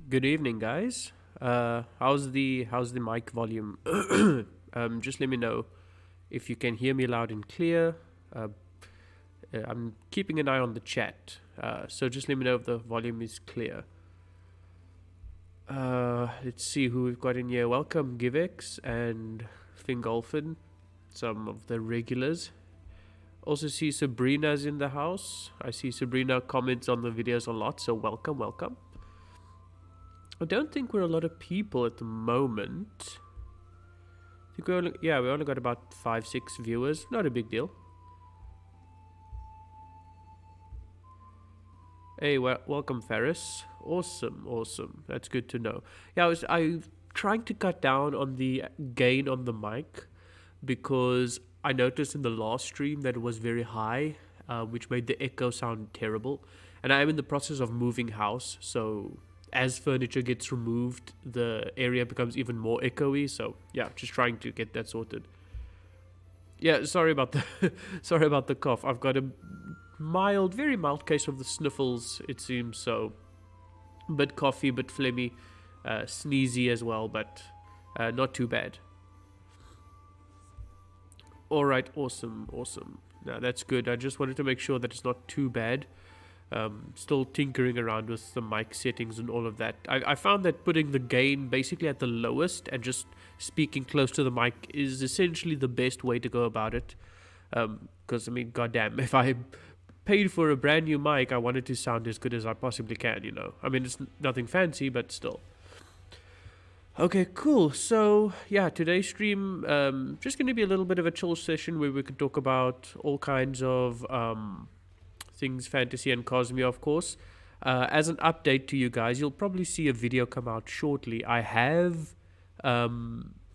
Good evening, guys. How's the mic volume? Just let me know if you can hear me loud and clear. Uh, I'm keeping an eye on the chat, so just let me know if the volume is clear. Let's see who we've got in here. Welcome, Givex and Fingolfin, some of the regulars. Also see Sabrina's in the house. I see Sabrina comments on the videos a lot, so welcome, welcome. I don't think we're a lot of people at the moment. I think we only got about 5-6 viewers. Not a big deal. Hey, welcome, Ferris. Awesome, awesome. That's good to know. Yeah, I trying to cut down on the gain on the mic because I noticed in the last stream that it was very high, which made the echo sound terrible. And I am in the process of moving house, so as furniture gets removed, the area becomes even more echoey. So yeah, just trying to get that sorted. Yeah, sorry about the sorry about the cough. I've got a mild, very mild case of the sniffles. It seems so, bit coughy, bit phlegmy, sneezy as well, but not too bad. All right, awesome, awesome. Now that's good. I just wanted to make sure that it's not too bad. Still tinkering around with the mic settings and all of that. I found that putting the gain basically at the lowest and just speaking close to the mic is essentially the best way to go about it. Because, I mean, goddamn, if I paid for a brand new mic, I want it to sound as good as I possibly can, you know. I mean, it's nothing fancy, but still. Okay, cool. So, yeah, today's stream, just going to be a little bit of a chill session where we could talk about all kinds of things fantasy and Cosmere, of course. As an update to you guys, you'll probably see a video come out shortly. I have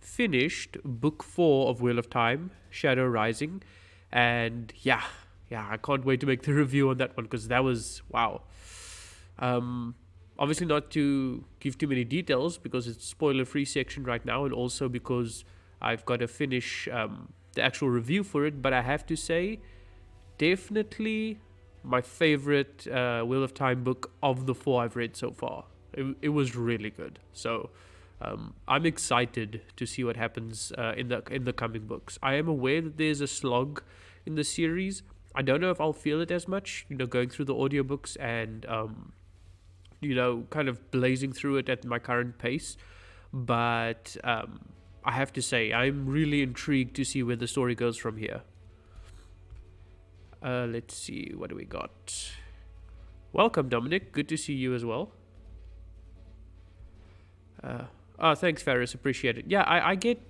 finished book 4 of Wheel of Time, Shadow Rising, and yeah, I can't wait to make the review on that one because that was wow. Obviously, not to give too many details because it's spoiler-free section right now, and also because I've got to finish the actual review for it. But I have to say, definitely my favorite Wheel of Time book of the 4 I've read so far. It was really good. So I'm excited to see what happens in the coming books. I am aware that there's a slog in the series. I don't know if I'll feel it as much, going through the audiobooks and kind of blazing through it at my current pace. But I have to say, I'm really intrigued to see where the story goes from here. Let's see, what do we got? Welcome, Dominic. Good to see you as well. Thanks, Ferris. Appreciate it. Yeah, I get.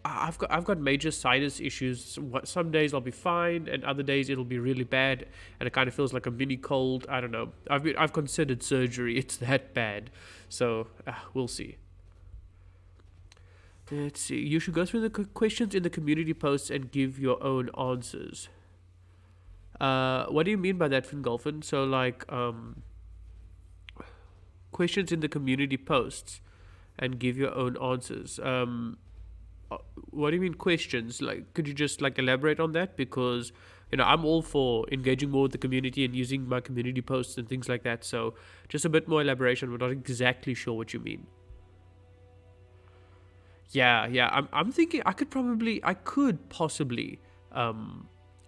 I've got major sinus issues. Some days I'll be fine, and other days it'll be really bad, and it kind of feels like a mini cold. I don't know. I've considered surgery. It's that bad. So we'll see. Let's see. You should go through the questions in the community posts and give your own answers. What do you mean by that, Fingolfin? So, like, questions in the community posts and give your own answers. What do you mean questions? Like, could you just elaborate on that? Because I'm all for engaging more with the community and using my community posts and things like that. So, just a bit more elaboration. We're not exactly sure what you mean. Yeah. I'm thinking I could possibly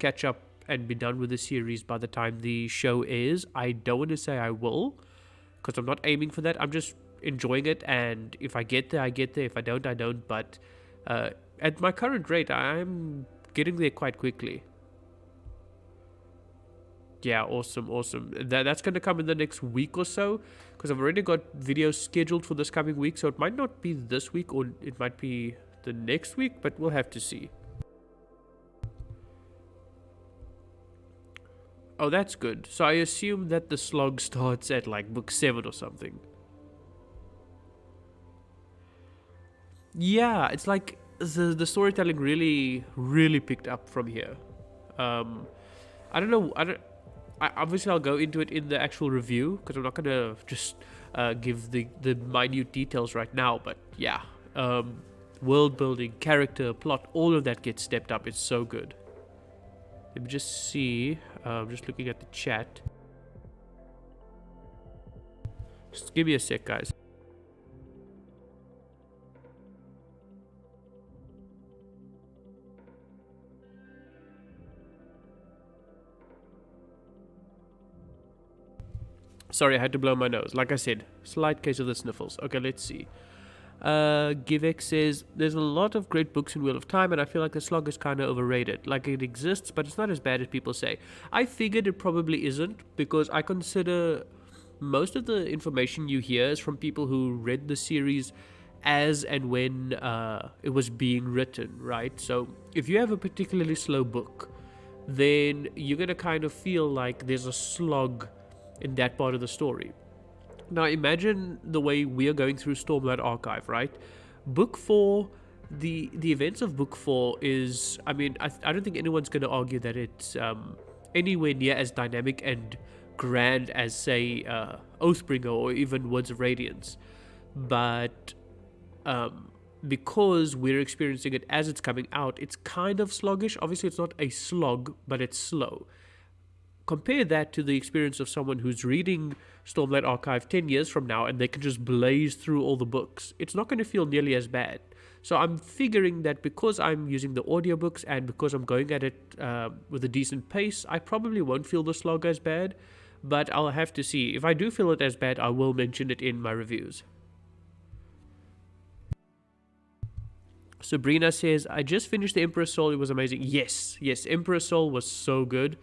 catch up and be done with the series by the time the show airs. I don't want to say I will, because I'm not aiming for that. I'm just enjoying it, and if I get there, I get there. If I don't, I don't. But at my current rate, I'm getting there quite quickly. Yeah, awesome. That's going to come in the next week or so, because I've already got videos scheduled for this coming week, so it might not be this week, or it might be the next week, but we'll have to see. Oh, that's good. So I assume that the slog starts at book 7 or something. Yeah, it's like the storytelling really picked up from here. I don't know. Obviously, I'll go into it in the actual review because I'm not gonna just give the minute details right now. But yeah, world building, character, plot, all of that gets stepped up. It's so good. Let me just see. I'm just looking at the chat. Just give me a sec, guys. Sorry, I had to blow my nose. Like I said, slight case of the sniffles. Okay, let's see. Givek says, there's a lot of great books in Wheel of Time, and I feel like the slog is kind of overrated. Like, it exists, but it's not as bad as people say. I figured it probably isn't, because I consider most of the information you hear is from people who read the series as and when it was being written, right? So if you have a particularly slow book, then you're going to kind of feel like there's a slog in that part of the story. Now imagine the way we are going through Stormlight Archive, right? Book 4, the events of Book 4 is, I mean, I don't think anyone's going to argue that it's anywhere near as dynamic and grand as, say, Oathbringer or even Words of Radiance. But because we're experiencing it as it's coming out, it's kind of sluggish. Obviously, it's not a slog, but it's slow. Compare that to the experience of someone who's reading Stormlight Archive 10 years from now and they can just blaze through all the books. It's not going to feel nearly as bad. So I'm figuring that because I'm using the audiobooks and because I'm going at it with a decent pace, I probably won't feel the slog as bad, but I'll have to see. If I do feel it as bad, I will mention it in my reviews. Sabrina says, I just finished the Emperor's Soul. It was amazing. Yes, Emperor's Soul was so good.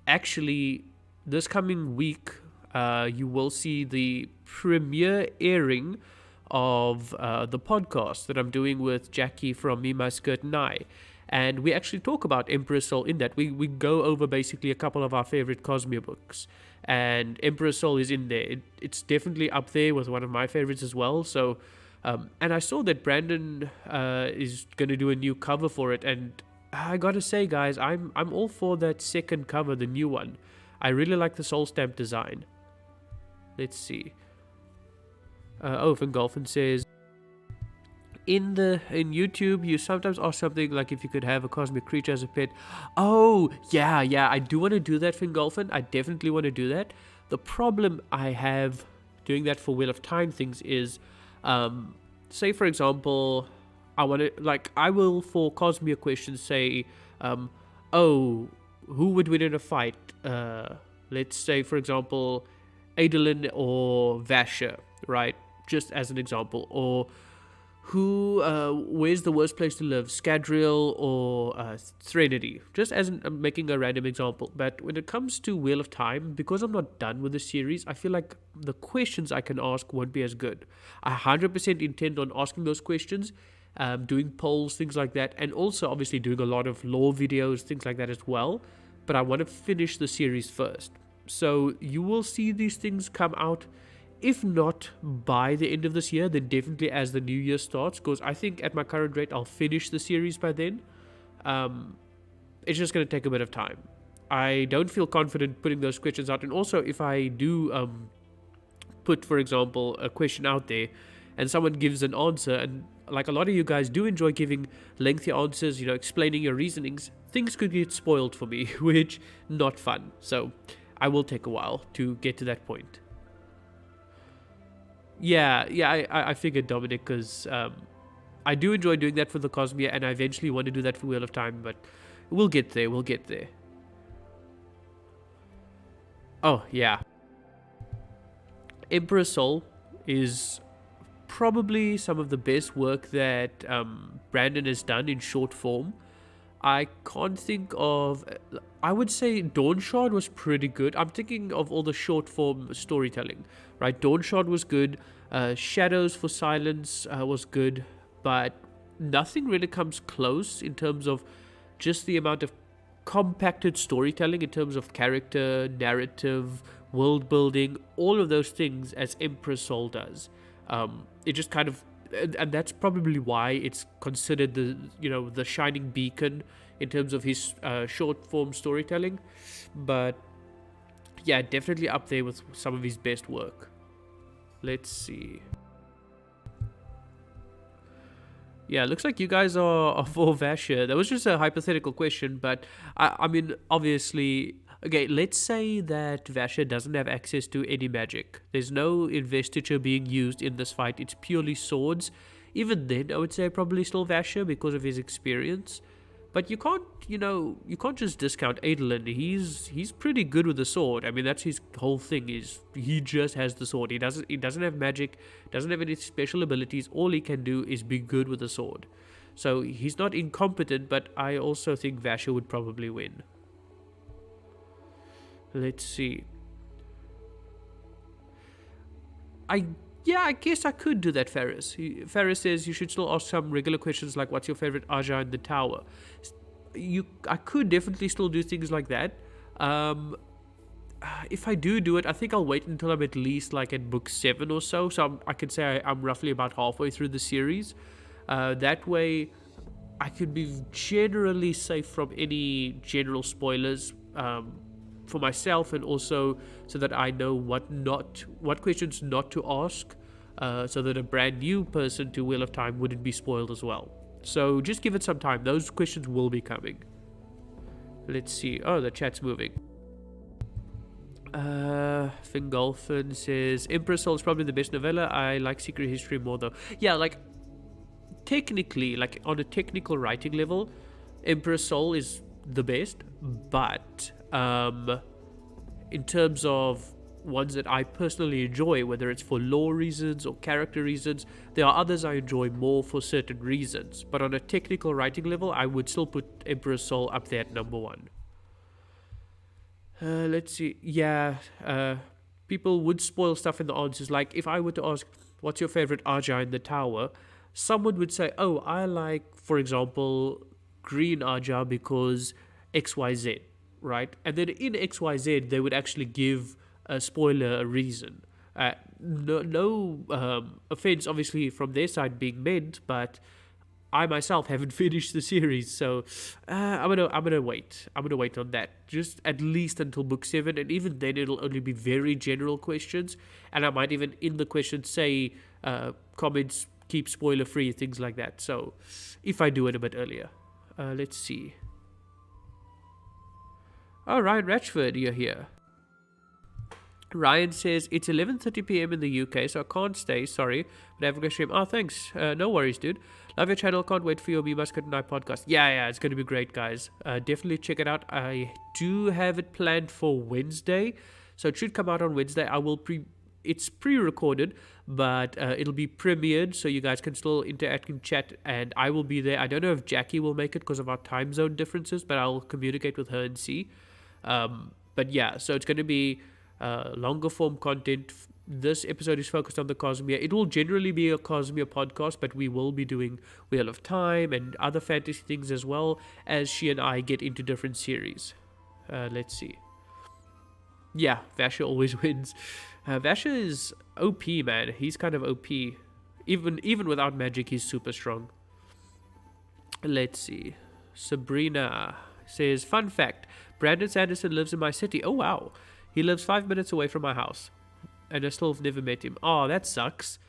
Actually, this coming week, you will see the premiere airing of the podcast that I'm doing with Jackie from Me, My Skirt and I. And we actually talk about Emperor's Soul in that. We go over basically a couple of our favorite Cosmere books. And Emperor's Soul is in there. It's definitely up there with one of my favorites as well. So, and I saw that Brandon is going to do a new cover for it. And I gotta say, guys, I'm all for that second cover, the new one. I really like the soul stamp design. Let's see. Fingolfin says, in YouTube, you sometimes ask something like if you could have a cosmic creature as a pet. Oh, yeah, I do want to do that, Fingolfin. I definitely want to do that. The problem I have doing that for Wheel of Time things is, say for example, I will for Cosmere questions say, who would win in a fight? Let's say, for example, Adolin or Vasher, right? Just as an example. Or where's the worst place to live? Scadrial or Threnody? Just as I'm making a random example. But when it comes to Wheel of Time, because I'm not done with the series, I feel like the questions I can ask won't be as good. I 100% intend on asking those questions, doing polls, things like that, and also obviously doing a lot of lore videos, things like that as well. But I want to finish the series first. So you will see these things come out, if not by the end of this year, then definitely as the new year starts, because I think at my current rate I'll finish the series by then. It's just going to take a bit of time. I don't feel confident putting those questions out, and also if I do put, for example, a question out there and someone gives an answer, and like a lot of you guys do enjoy giving lengthy answers, explaining your reasonings, things could get spoiled for me, which not fun. So I will take a while to get to that point. Yeah, I figured, Dominic, because I do enjoy doing that for the Cosmere, and I eventually want to do that for Wheel of Time, but we'll get there. Oh, yeah. Emperor's Soul is probably some of the best work that Brandon has done in short form. I can't think of... I would say Dawnshard was pretty good. I'm thinking of all the short form storytelling, right? Dawnshard was good. Shadows for Silence was good. But nothing really comes close in terms of just the amount of compacted storytelling in terms of character, narrative, world building, all of those things as Emperor's Soul does. It just kind of... And that's probably why it's considered the shining beacon in terms of his short form storytelling. But yeah, definitely up there with some of his best work. Let's see. Yeah, looks like you guys are for Vasher. That was just a hypothetical question, but I mean, obviously, Okay, let's say that Vasher doesn't have access to any magic. There's no investiture being used in this fight. It's purely swords. Even then, I would say probably still Vasher because of his experience. But you can't just discount Adolin. He's pretty good with the sword. I mean, that's his whole thing. Is he just has the sword. He doesn't have magic. Doesn't have any special abilities. All he can do is be good with the sword. So he's not incompetent. But I also think Vasher would probably win. Let's see. I guess I could do that, Ferris. Ferris says you should still ask some regular questions like what's your favorite Aja in the tower. I could definitely still do things like that. If I do it, I think I'll wait until I'm at least like at book 7 or so. So I can say I'm roughly about halfway through the series. That way, I could be generally safe from any general spoilers. For myself, and also so that I know what questions not to ask, so that a brand new person to Wheel of Time wouldn't be spoiled as well. So just give it some time. Those questions will be coming. Let's see. Oh, the chat's moving. Fingolfin says Emperor's Soul is probably the best novella. I like Secret History more though. Yeah, like technically, like on a technical writing level, Emperor's Soul is the best, but in terms of ones that I personally enjoy, whether it's for lore reasons or character reasons, there are others I enjoy more for certain reasons. But on a technical writing level, I would still put Emperor's Soul up there at number 1. Let's see. Yeah, people would spoil stuff in the answers. Like if I were to ask, what's your favorite Aja in the tower? Someone would say, oh, I like, for example, green Aja because XYZ, right? And then in XYZ, they would actually give a spoiler a reason. No offense, obviously, from their side being meant, but I myself haven't finished the series, so I'm gonna wait. I'm gonna wait on that, just at least until book 7, and even then it'll only be very general questions, and I might even in the questions say comments keep spoiler free, things like that. So if I do it a bit earlier, let's see. Oh, Ryan Ratchford, you're here. Ryan says, it's 11:30 p.m. in the UK, so I can't stay, sorry, but I have a great stream. Oh, thanks. No worries, dude. Love your channel. Can't wait for your Me Must Cut Night podcast. Yeah, it's going to be great, guys. Definitely check it out. I do have it planned for Wednesday, so it should come out on Wednesday. It's pre-recorded, but it'll be premiered, so you guys can still interact and chat, and I will be there. I don't know if Jackie will make it because of our time zone differences, but I'll communicate with her and see. But yeah, so it's going to be longer form content. This episode is focused on the Cosmere. It will generally be a Cosmere podcast, but we will be doing Wheel of Time and other fantasy things as well as she and I get into different series. Let's see. Yeah, Vasher always wins. Vasher is OP, man. He's kind of OP. Even without magic, he's super strong. Let's see. Sabrina says, fun fact, Brandon Sanderson lives in my city. Oh, wow. He lives 5 minutes away from my house, and I still have never met him. Oh, that sucks.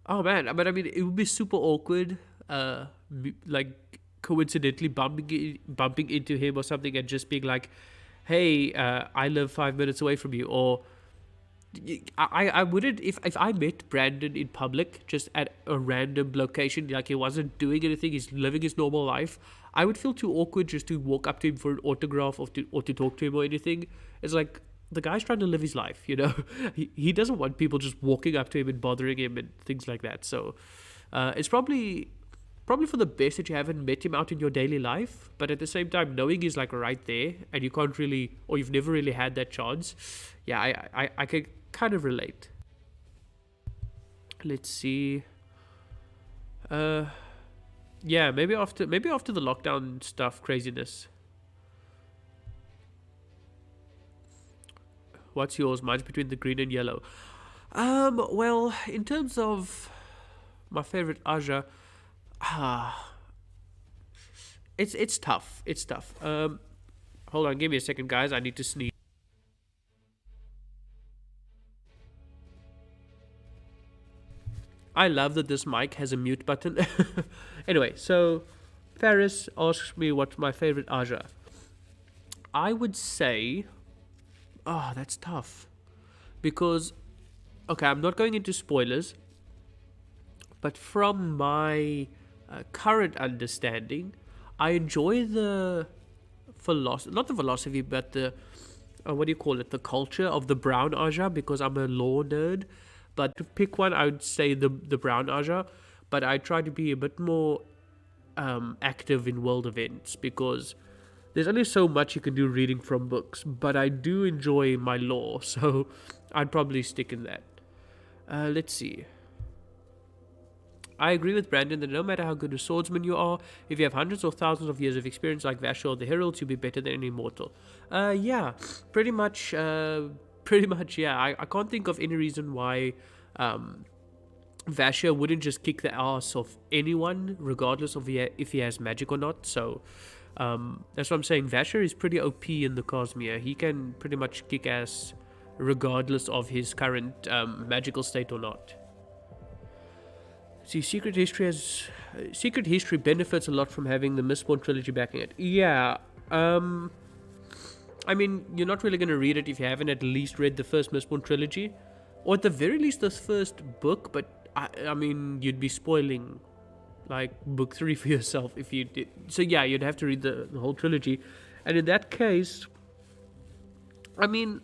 Oh, man. But I mean, it would be super awkward, like, coincidentally bumping into him or something and just being like, hey, I live 5 minutes away from you. Or I wouldn't, if I met Brandon in public, just at a random location, like he wasn't doing anything, he's living his normal life, I would feel too awkward just to walk up to him for an autograph or to talk to him or anything. It's like, the guy's trying to live his life, you know. He doesn't want people just walking up to him and bothering him and things like that. So it's probably for the best that you haven't met him out in your daily life, but at the same time, knowing he's like right there and you can't really, or you've never really had that chance, yeah, I can kind of relate. Let's see. Yeah, maybe after the lockdown stuff craziness. What's yours? Mine's between the green and yellow. Well, in terms of my favorite Aja, it's tough. It's tough. Hold on, give me a second, guys. I need to sneeze. I love that this mic has a mute button. Anyway, so Ferris asks me what's my favorite Aja. I would say Oh, that's tough. Because, okay, I'm not going into spoilers, but from my current understanding, I enjoy the philosophy, not the philosophy, but the what do you call it, the culture of the brown Aja, because I'm a law nerd. But to pick one, I would say the brown Aja. But I try to be a bit more active in world events because there's only so much you can do reading from books. But I do enjoy my law, so I'd probably stick in that. Let's see. I agree with Brandon that no matter how good a swordsman you are, if you have hundreds or thousands of years of experience like Vasher or the Heralds, you'll be better than any mortal. Yeah, pretty much, pretty much, yeah. I can't think of any reason why Vasher wouldn't just kick the ass of anyone, regardless of if he has magic or not. So that's what I'm saying. Vasher is pretty OP in the Cosmere. He can pretty much kick ass regardless of his current magical state or not. See, Secret History benefits a lot from having the Mistborn trilogy backing it. Yeah, I mean, you're not really going to read it if you haven't at least read the first Mistborn trilogy, or at the very least the first book. But I mean, you'd be spoiling like book 3 for yourself if you did. So yeah, you'd have to read the whole trilogy, and in that case, I mean,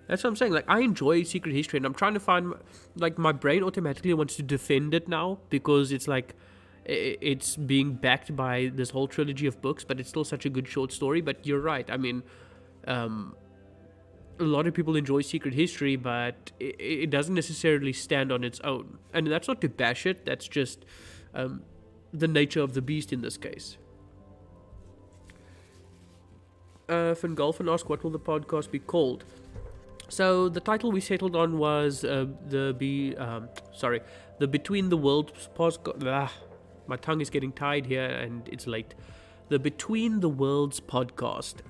that's what I'm saying. Like, I enjoy Secret History, and I'm trying to find, like, my brain automatically wants to defend it now because it's like it's being backed by this whole trilogy of books, but it's still such a good short story. But you're right. I mean, a lot of people enjoy Secret History, but it doesn't necessarily stand on its own. And that's not to bash it. That's just the nature of the beast in this case. Fingolfin asked, what will the podcast be called? So the title we settled on was the Between the Worlds podcast. My tongue is getting tied here, and it's late. The Between the Worlds podcast.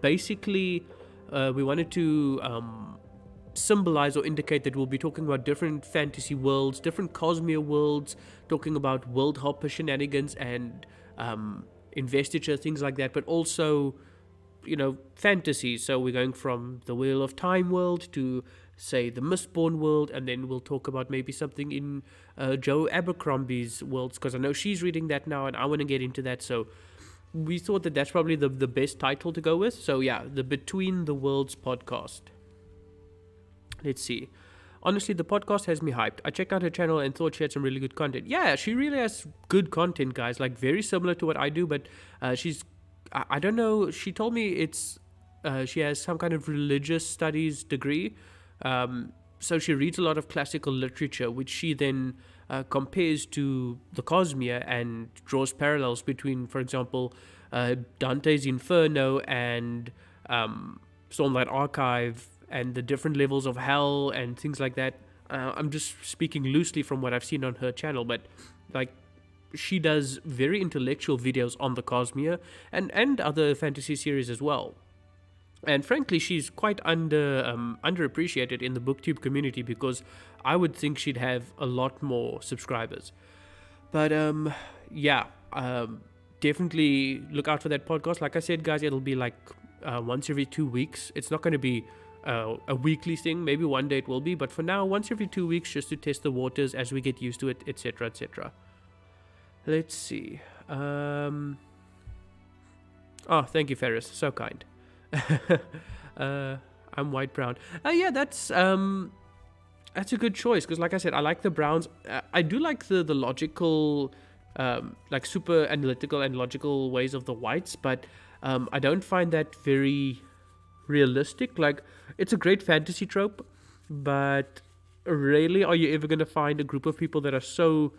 Basically, we wanted to symbolize or indicate that we'll be talking about different fantasy worlds, different Cosmere worlds, talking about world hopper shenanigans and investiture, things like that, but also, you know, fantasy. So we're going from the Wheel of Time world to, say, the Mistborn world, and then we'll talk about maybe something in Joe Abercrombie's worlds, because I know she's reading that now and I want to get into that. So we thought that that's probably the best title to go with. So yeah, the Between the Worlds podcast. Let's see. Honestly, the podcast has me hyped. I checked out her channel and thought she had some really good content. Yeah, she really has good content, guys. Like, very similar to what I do, but she's, I don't know, she told me it's she has some kind of religious studies degree, so she reads a lot of classical literature, which she then compares to the Cosmere and draws parallels between, for example, Dante's Inferno and Stormlight Archive and the different levels of hell and things like that. I'm just speaking loosely from what I've seen on her channel, but like, she does very intellectual videos on the Cosmere and other fantasy series as well. And frankly, she's quite underappreciated in the booktube community, because I would think she'd have a lot more subscribers. But yeah, definitely look out for that podcast. Like I said, guys, it'll be like once every 2 weeks. It's not going to be a weekly thing. Maybe one day it will be, but for now, once every 2 weeks, just to test the waters as we get used to it, etc., etc. Let's see. Oh, thank you, Ferris. So kind. I'm white brown. Yeah, that's a good choice, because like I said, I like the browns. I do like the logical, like super analytical and logical ways of the whites, but I don't find that very realistic. Like, it's a great fantasy trope, but rarely are you ever going to find a group of people that are so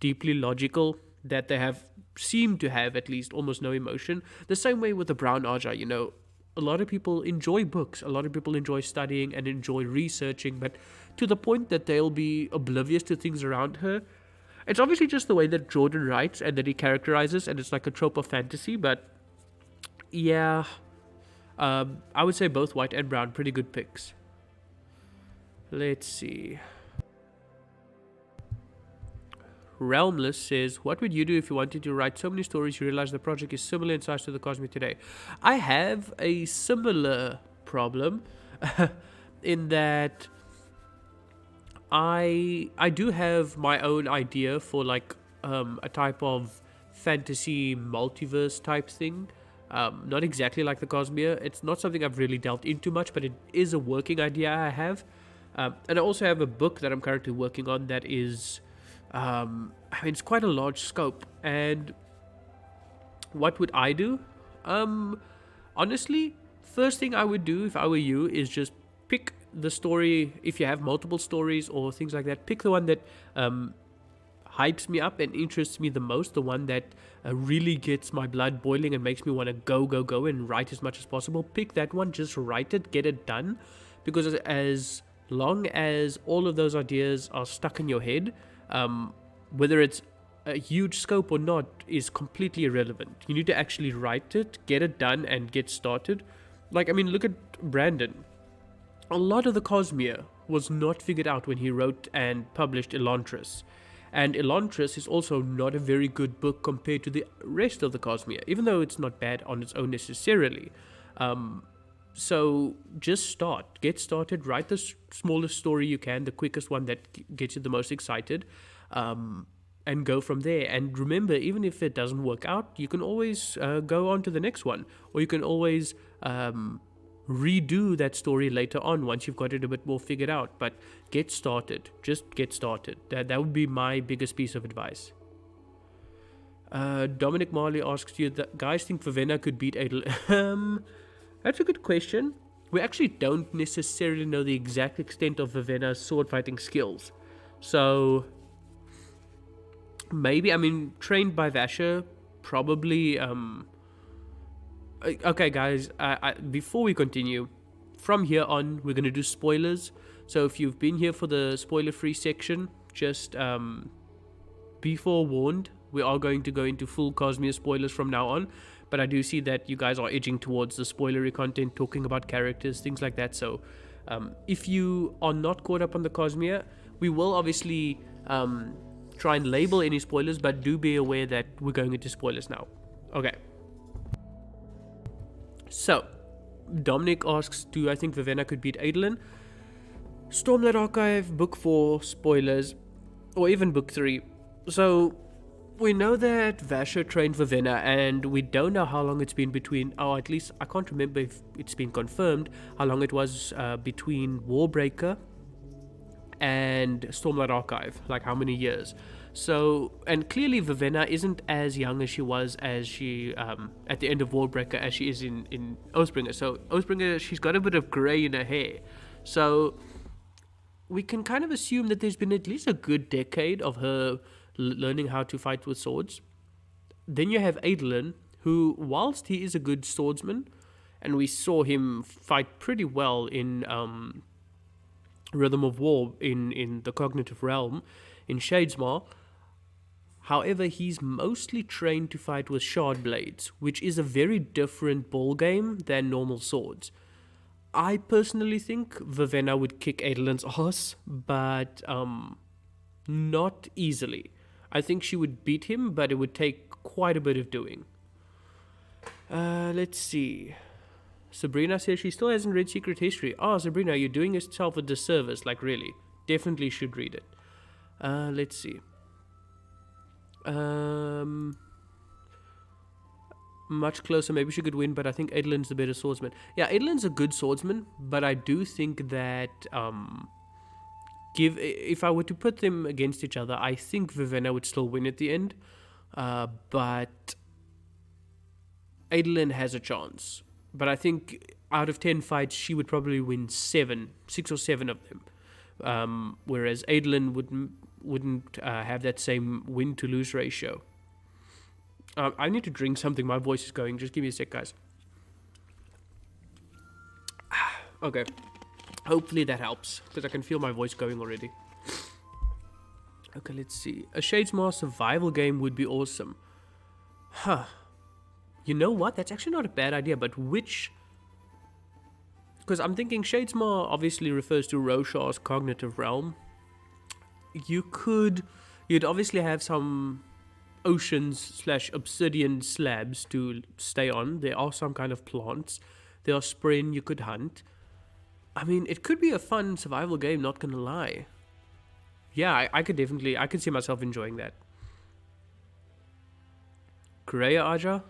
deeply logical that they seem to have at least almost no emotion. The same way with the brown Aja, you know, a lot of people enjoy books, a lot of people enjoy studying and enjoy researching, but to the point that they'll be oblivious to things around her. It's obviously just the way that Jordan writes and that he characterizes, and it's like a trope of fantasy, but yeah, I would say both white and brown, pretty good picks. Let's see. Realmless says, what would you do if you wanted to write so many stories you realize the project is similar in size to the Cosmere today? I have a similar problem in that I do have my own idea for like a type of fantasy multiverse type thing. Not exactly like the Cosmere. It's not something I've really delved into much, but it is a working idea I have. And I also have a book that I'm currently working on that is, I mean, it's quite a large scope. And what would I do? Honestly, first thing I would do if I were you is just pick the story. If you have multiple stories or things like that, pick the one that hypes me up and interests me the most, the one that really gets my blood boiling and makes me want to go and write as much as possible. Pick that one, just write it, get it done, because as long as all of those ideas are stuck in your head, whether it's a huge scope or not is completely irrelevant. You need to actually write it, get it done, and get started. Like, I mean, look at Brandon. A lot of the Cosmere was not figured out when he wrote and published Elantris. And Elantris is also not a very good book compared to the rest of the Cosmere, even though it's not bad on its own necessarily. So just start. Get started. Write the smallest story you can, the quickest one that gets you the most excited, and go from there. And remember, even if it doesn't work out, you can always go on to the next one. Or you can always redo that story later on once you've got it a bit more figured out. But get started. Just get started. That would be my biggest piece of advice. Dominic Marley asks you, the guys think Vivenna could beat Adel. That's a good question. We actually don't necessarily know the exact extent of Vivenna's sword fighting skills. So maybe, I mean, trained by Vasher, probably. Okay, guys, before we continue, from here on, we're going to do spoilers. So if you've been here for the spoiler-free section, just be forewarned. We are going to go into full Cosmere spoilers from now on. But I do see that you guys are edging towards the spoilery content, talking about characters, things like that. So if you are not caught up on the Cosmere, we will obviously try and label any spoilers, but do be aware that we're going into spoilers now. Okay. So, Dominic asks, do I think Vivenna could beat Adolin? Stormlight Archive, Book 4, spoilers, or even Book 3. So, we know that Vasher trained Vivenna, and we don't know how long it's been between, or at least I can't remember if it's been confirmed, how long it was between Warbreaker and Stormlight Archive, like how many years. So, and clearly Vivenna isn't as young as she was at the end of Warbreaker as she is in Oathbringer. So Oathbringer, she's got a bit of grey in her hair. So we can kind of assume that there's been at least a good decade of her learning how to fight with swords. Then you have Adolin, who, whilst he is a good swordsman, and we saw him fight pretty well in Rhythm of War in the Cognitive Realm, in Shadesmar. However, he's mostly trained to fight with shard blades, which is a very different ball game than normal swords. I personally think Vivenna would kick Adolin's ass, but not easily. I think she would beat him, but it would take quite a bit of doing. Let's see. Sabrina says she still hasn't read Secret History. Oh, Sabrina, you're doing yourself a disservice, like really. Definitely should read it. Let's see. Much closer, maybe she could win, but I think Adolin's the better swordsman. Yeah, Adolin's a good swordsman, but I do think that if I were to put them against each other, I think Vivenna would still win at the end, but Adolin has a chance. But I think out of 10 fights, she would probably win 6 or 7 of them, whereas Adolin wouldn't have that same win to lose ratio. I need to drink something. My voice is going. Just give me a sec, guys. Okay. Hopefully that helps, because I can feel my voice going already. Okay, let's see. A Shadesmar survival game would be awesome. Huh. You know what? That's actually not a bad idea, but which... Because I'm thinking Shadesmar obviously refers to Roshar's cognitive realm. You could You'd obviously have some oceans/obsidian slabs to stay on. There are some kind of plants. There are spren you could hunt. I mean, it could be a fun survival game, not gonna lie. Yeah, I could see myself enjoying that. Grey Aja?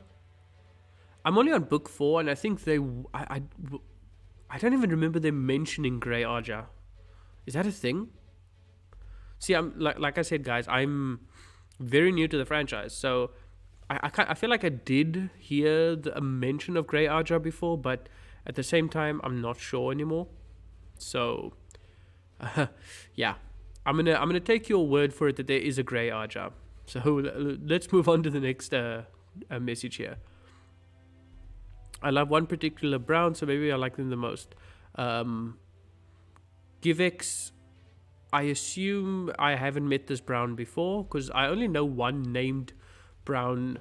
I'm only on book 4, and I think I don't even remember them mentioning Grey Aja. Is that a thing? See, I'm like I said, guys, I'm very new to the franchise, so I feel like I did hear a mention of Grey Aja before, but at the same time, I'm not sure anymore. So, yeah, I'm gonna take your word for it that there is a Grey Aja. So let's move on to the next message here. I love one particular brown, so maybe I like them the most. Givex, I assume I haven't met this brown before, because I only know one named brown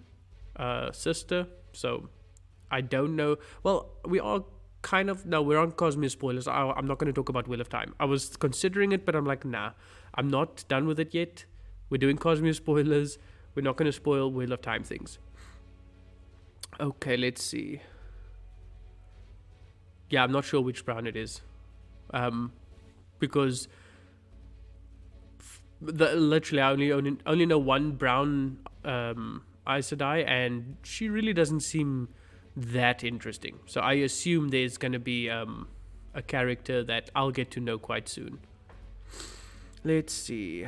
sister, so I don't know. Well, we are kind of... No, we're on Cosmere spoilers. I'm not going to talk about Wheel of Time. I was considering it, but I'm like, nah, I'm not done with it yet. We're doing Cosmere spoilers. We're not going to spoil Wheel of Time things. Okay, let's see. Yeah, I'm not sure which brown it is. Because literally I only know one brown Aes Sedai, and she really doesn't seem that interesting. So I assume there's going to be a character that I'll get to know quite soon. Let's see.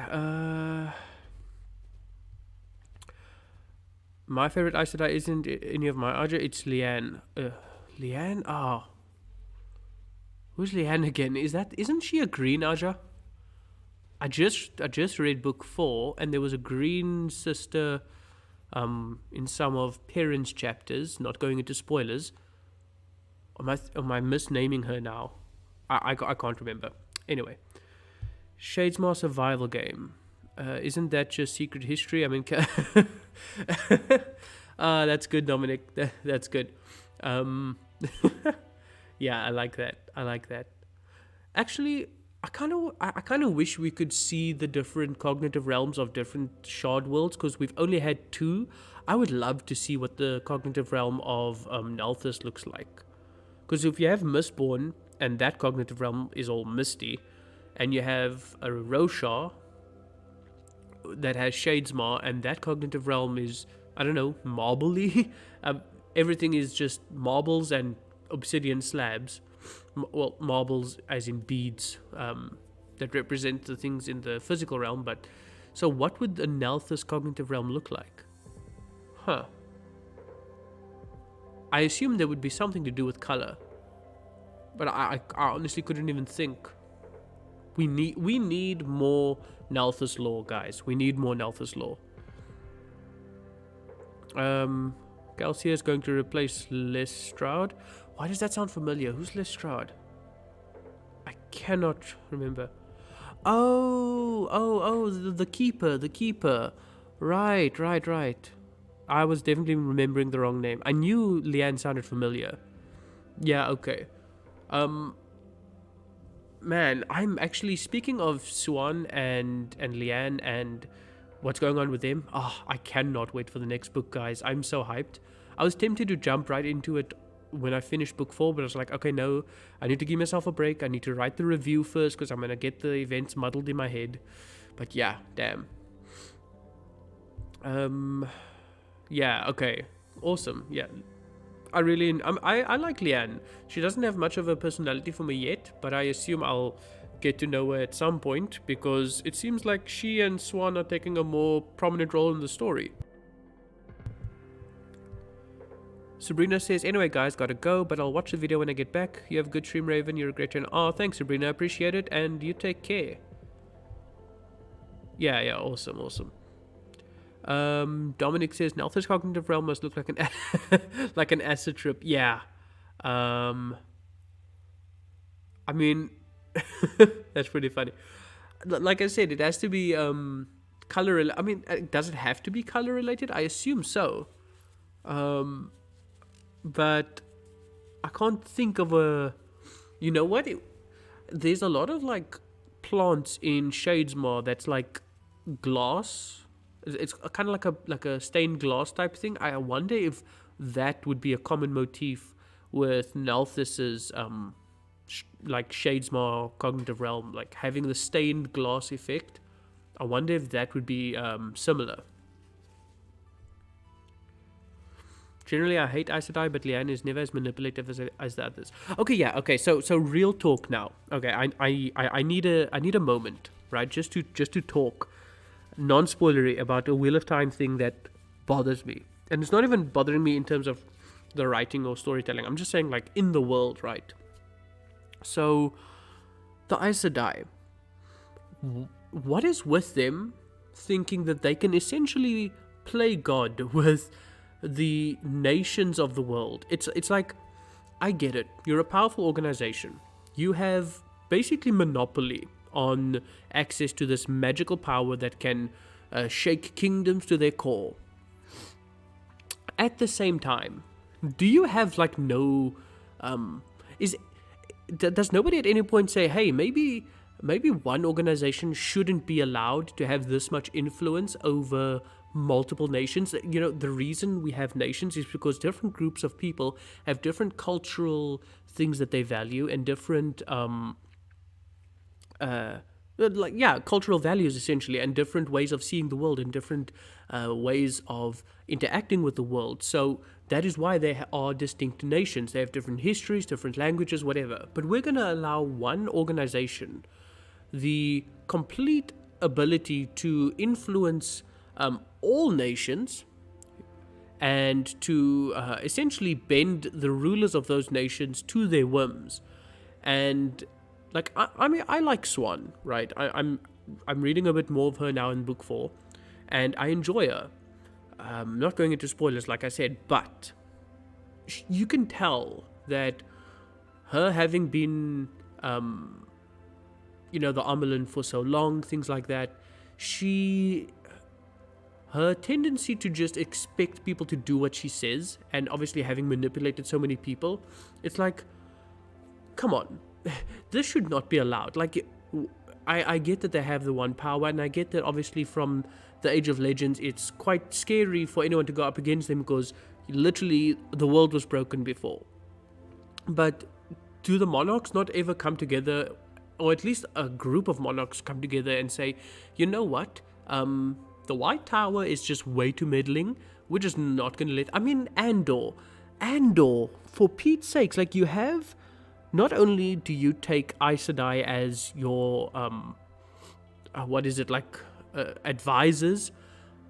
My favorite Aes Sedai isn't any of my Aja, it's Leanne. Leanne? Oh. Who's Leanne again? Isn't she a green Aja? I just read book 4, and there was a green sister in some of Perrin's chapters, not going into spoilers. Am I misnaming her now? I can't remember. Anyway. Shadesmar survival game. Isn't that just secret history? I mean, that's good, Dominic. That's good. Yeah, I like that. Actually, I kind of wish we could see the different cognitive realms of different shard worlds, because we've only had 2. I would love to see what the cognitive realm of Nalthis looks like. Because if you have Mistborn, and that cognitive realm is all misty, and you have a Roshar that has Shadesmar, and that cognitive realm is, I don't know, marbly. Everything is just marbles and obsidian slabs. Well, marbles as in beads that represent the things in the physical realm. But so what would the Nalthis cognitive realm look like? Huh. I assume there would be something to do with color, but I honestly couldn't even think. We need more Nalthis lore, guys. We need more Nalthis lore. Galcia is going to replace Lestrade. Why does that sound familiar? Who's Lestrade? I cannot remember. Oh, the keeper. Right. I was definitely remembering the wrong name. I knew Leanne sounded familiar. Yeah, okay. Man, I'm actually, speaking of Swan and Leanne and what's going on with them, I cannot wait for the next book, guys. I'm so hyped. I was tempted to jump right into it when I finished book 4, but I was like, okay, no, I need to give myself a break. I need to write the review first, because I'm going to get the events muddled in my head. But yeah, damn. Yeah, okay. Awesome. Yeah. I like Leanne. She doesn't have much of a personality for me yet, but I assume I'll get to know her at some point, because it seems like she and Swan are taking a more prominent role in the story. Sabrina says, anyway guys, gotta go, but I'll watch the video when I get back. You have a good stream, Raven. You're a great channel. Oh, thanks Sabrina, appreciate it, and you take care. Yeah, awesome. Dominic says, Nalthis cognitive realm must look like an like an acid trip. Yeah. I mean, that's pretty funny. Like I said, it has to be color. I mean, does it have to be color related? I assume so. But I can't think of a... You know what? There's a lot of like plants in Shadesmar that's like glass. It's kind of like a stained glass type thing. I wonder if that would be a common motif with Nalthus's like Shadesmar cognitive realm, like having the stained glass effect. I wonder if that would be similar. Generally, I hate Aes Sedai, but Leanne is never as manipulative as the others. Okay, yeah, okay. So real talk now. Okay, I need a moment, right? Just to talk non-spoilery about a Wheel of Time thing that bothers me, and it's not even bothering me in terms of the writing or storytelling. I'm just saying, like, in the world, right? So the Aes Sedai, what is with them thinking that they can essentially play God with the nations of the world? It's like, I get it. You're a powerful organization. You have basically monopoly on access to this magical power that can shake kingdoms to their core. At the same time, do you have like no does nobody at any point say, hey, maybe one organization shouldn't be allowed to have this much influence over multiple nations? You know, the reason we have nations is because different groups of people have different cultural things that they value and different cultural values essentially, and different ways of seeing the world and different ways of interacting with the world. So that is why they are distinct nations. They have different histories, different languages, whatever. But we're going to allow one organization the complete ability to influence all nations and to essentially bend the rulers of those nations to their whims. And like, I mean, I like Swan, right? I'm reading a bit more of her now in book 4, and I enjoy her. Not going into spoilers, like I said, but you can tell that her having been, the Amelin for so long, things like that, her tendency to just expect people to do what she says, and obviously having manipulated so many people, it's like, come on, this should not be allowed. Like, I get that they have the one power, and I get that obviously from the Age of Legends, it's quite scary for anyone to go up against them because literally the world was broken before. But do the monarchs not ever come together, or at least a group of monarchs come together and say, you know what, the White Tower is just way too meddling, we're just not going to let... I mean, Andor, for Pete's sakes, like, you have... Not only do you take Aes Sedai as your, advisors,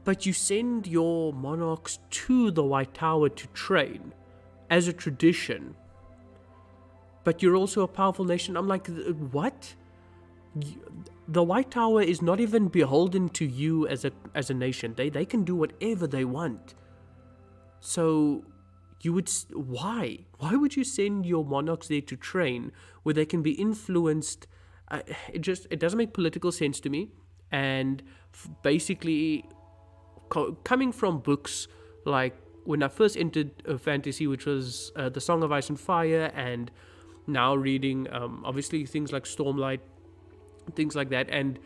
but you send your monarchs to the White Tower to train as a tradition. But you're also a powerful nation. I'm like, what? The White Tower is not even beholden to you as a nation. They can do whatever they want. So... why would you send your monarchs there to train where they can be influenced? It doesn't make political sense to me. And basically, coming from books like when I first entered fantasy, which was The Song of Ice and Fire, and now reading obviously things like Stormlight, things like that, and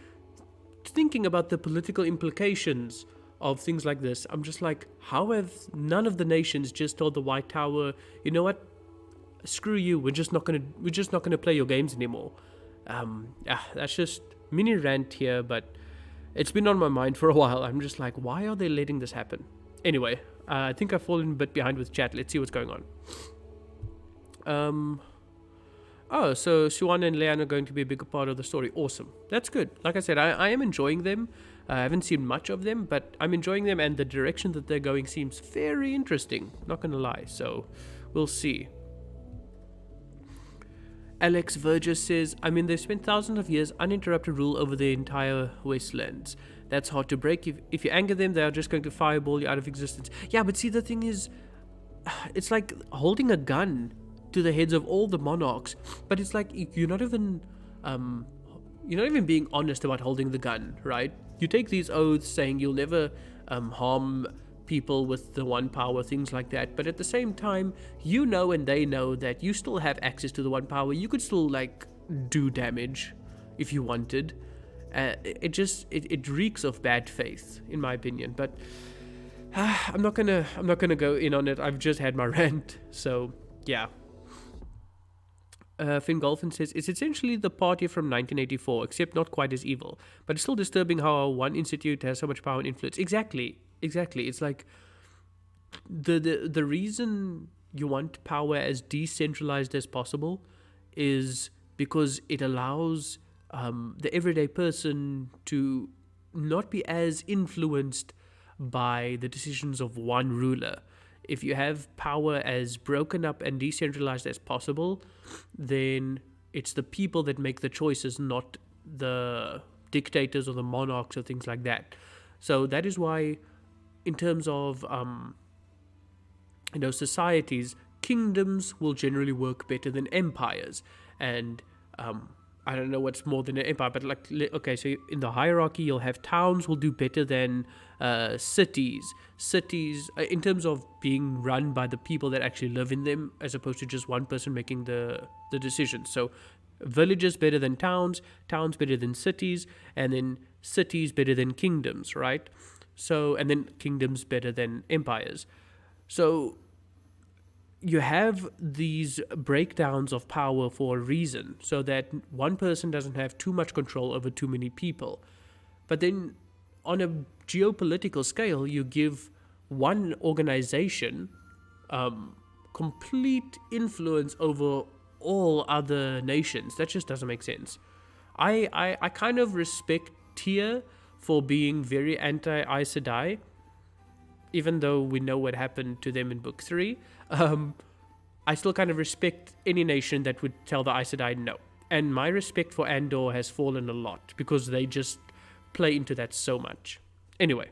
thinking about the political implications of things like this, I'm just like, how have none of the nations just told the White Tower, you know what, screw you, we're just not gonna play your games anymore? That's just mini rant here, but it's been on my mind for a while. I'm just like, why are they letting this happen? Anyway, I think I've fallen a bit behind with chat. Let's see what's going on. So Swan and Leanne are going to be a bigger part of the story. Awesome. That's good. Like I said, I am enjoying them. I haven't seen much of them, but I'm enjoying them, and the direction that they're going seems very interesting. Not gonna lie. So we'll see. Alex Vergis says, I mean, they've spent thousands of years uninterrupted rule over the entire Wastelands. That's hard to break. If you anger them, they are just going to fireball you out of existence. Yeah, but see, the thing is, it's like holding a gun to the heads of all the monarchs, but it's like you're not even being honest about holding the gun, right? You take these oaths saying you'll never harm people with the one power, things like that, but at the same time, you know and they know that you still have access to the one power. You could still, like, do damage if you wanted, It reeks of bad faith, in my opinion. But I'm not gonna go in on it. I've just had my rant, so yeah. Finn Golfin says it's essentially the party from 1984, except not quite as evil. But it's still disturbing how one institute has so much power and influence. Exactly. It's like the reason you want power as decentralized as possible is because it allows the everyday person to not be as influenced by the decisions of one ruler. If you have power as broken up and decentralized as possible, then it's the people that make the choices, not the dictators or the monarchs or things like that. So that is why, in terms of societies, kingdoms will generally work better than empires. And I don't know what's more than an empire, but okay, so in the hierarchy, you'll have towns will do better than cities. Cities, in terms of being run by the people that actually live in them, as opposed to just one person making the decisions. So villages better than towns, towns better than cities, and then cities better than kingdoms, right? So, and then kingdoms better than empires. So you have these breakdowns of power for a reason, so that one person doesn't have too much control over too many people. But then on a geopolitical scale, you give one organization complete influence over all other nations. That just doesn't make sense. I kind of respect Tyr for being very anti-Aes Sedai, even though we know what happened to them in Book 3. I still kind of respect any nation that would tell the Aes Sedai no. And my respect for Andor has fallen a lot, because they just play into that so much. Anyway,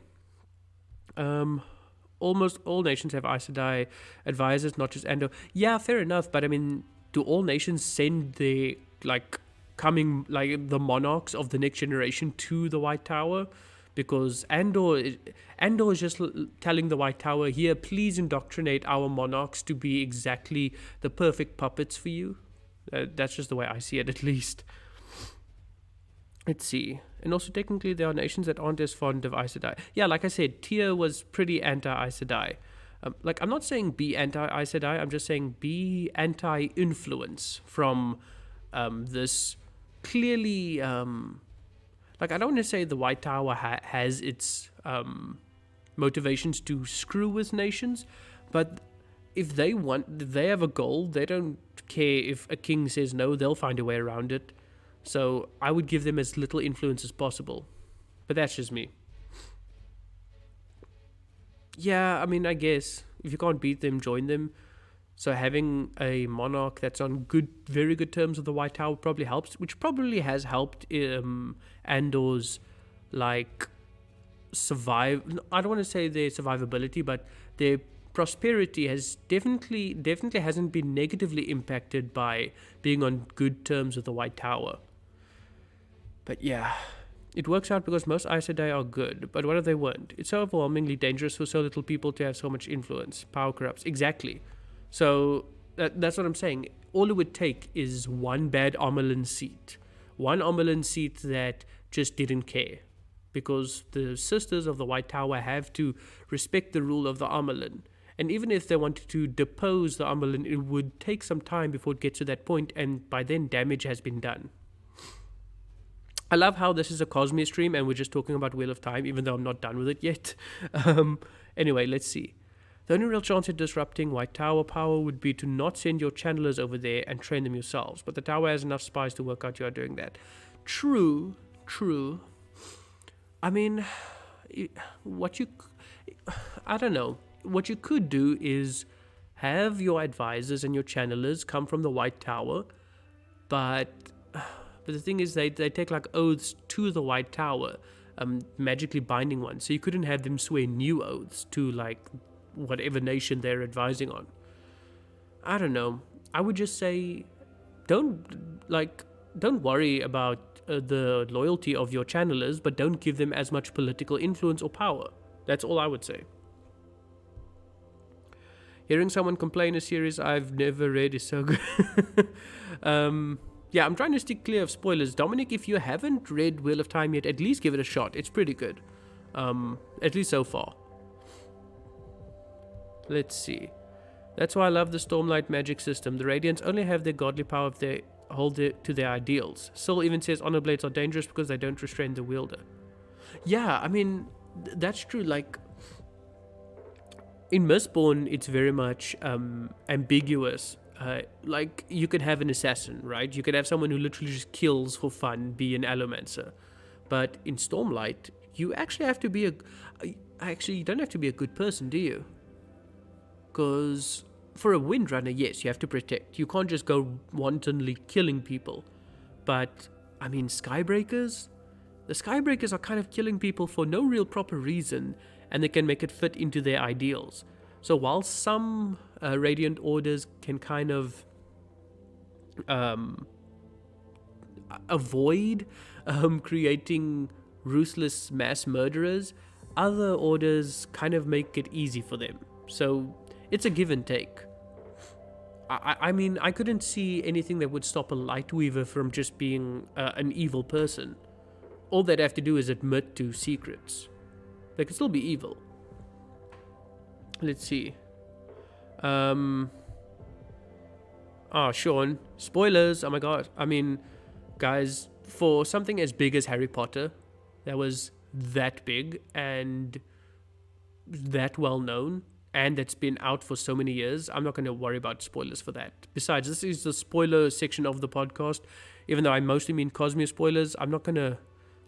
almost all nations have Aes Sedai advisors, not just Andor. Yeah, fair enough, but I mean, do all nations send the, the monarchs of the next generation to the White Tower? Because Andor is just telling the White Tower, here, please indoctrinate our monarchs to be exactly the perfect puppets for you. That's just the way I see it, at least. Let's see. And also, technically, there are nations that aren't as fond of Aes Sedai. Yeah, like I said, Tyr was pretty anti-Aes Sedai. I'm not saying be anti-Aes Sedai, I'm just saying be anti-influence from this clearly... I don't want to say the White Tower has its motivations to screw with nations, but if they have a goal, they don't care if a king says no, they'll find a way around it. So I would give them as little influence as possible. But that's just me. Yeah, I mean, I guess if you can't beat them, join them. So having a monarch that's on very good terms with the White Tower probably helps, which probably has helped Andor's survive. I don't want to say their survivability, but their prosperity has definitely hasn't been negatively impacted by being on good terms with the White Tower. But yeah, it works out because most Aes Sedai are good, but what if they weren't? It's so overwhelmingly dangerous for so little people to have so much influence. Power corrupts. Exactly. So that's what I'm saying. All it would take is one bad Amelin seat. One Amelin seat that just didn't care. Because the sisters of the White Tower have to respect the rule of the Amelin. And even if they wanted to depose the Amelin, it would take some time before it gets to that point, and by then damage has been done. I love how this is a Cosmere stream and we're just talking about Wheel of Time, even though I'm not done with it yet. Anyway, let's see. The only real chance at disrupting White Tower power would be to not send your channelers over there and train them yourselves. But the tower has enough spies to work out you are doing that. True. I mean, I don't know. What you could do is have your advisors and your channelers come from the White Tower, but the thing is they take oaths to the White Tower, magically binding ones. So you couldn't have them swear new oaths to whatever nation they're advising on. I don't know. I would just say, don't worry about the loyalty of your channelers, but don't give them as much political influence or power. That's all I would say. Hearing someone complain a series I've never read is so good. Yeah, I'm trying to stick clear of spoilers. Dominic, if you haven't read Wheel of Time yet, at least give it a shot. It's pretty good. At least so far. Let's see. That's why I love the Stormlight magic system. The Radiants only have their godly power if they hold to their ideals. Syl even says honor blades are dangerous because they don't restrain the wielder. Yeah, I mean, that's true. Like, in Mistborn, it's very much ambiguous. Like, you could have an assassin, right? You could have someone who literally just kills for fun, be an allomancer. But in Stormlight, you actually have to be you don't have to be a good person, do you? Because for a Windrunner, yes, you have to protect. You can't just go wantonly killing people. But, I mean, Skybreakers? The Skybreakers are kind of killing people for no real proper reason, and they can make it fit into their ideals. So while some Radiant Orders can kind of avoid creating ruthless mass murderers, other orders kind of make it easy for them. So it's a give and take. I mean, I couldn't see anything that would stop a Lightweaver from just being an evil person. All they'd have to do is admit to secrets. They could still be evil. Let's see. Sean. Spoilers. Oh my god. I mean, guys, for something as big as Harry Potter, that was that big and that well known, and that's been out for so many years, I'm not going to worry about spoilers for that. Besides, this is the spoiler section of the podcast. Even though I mostly mean Cosmere spoilers, I'm not going to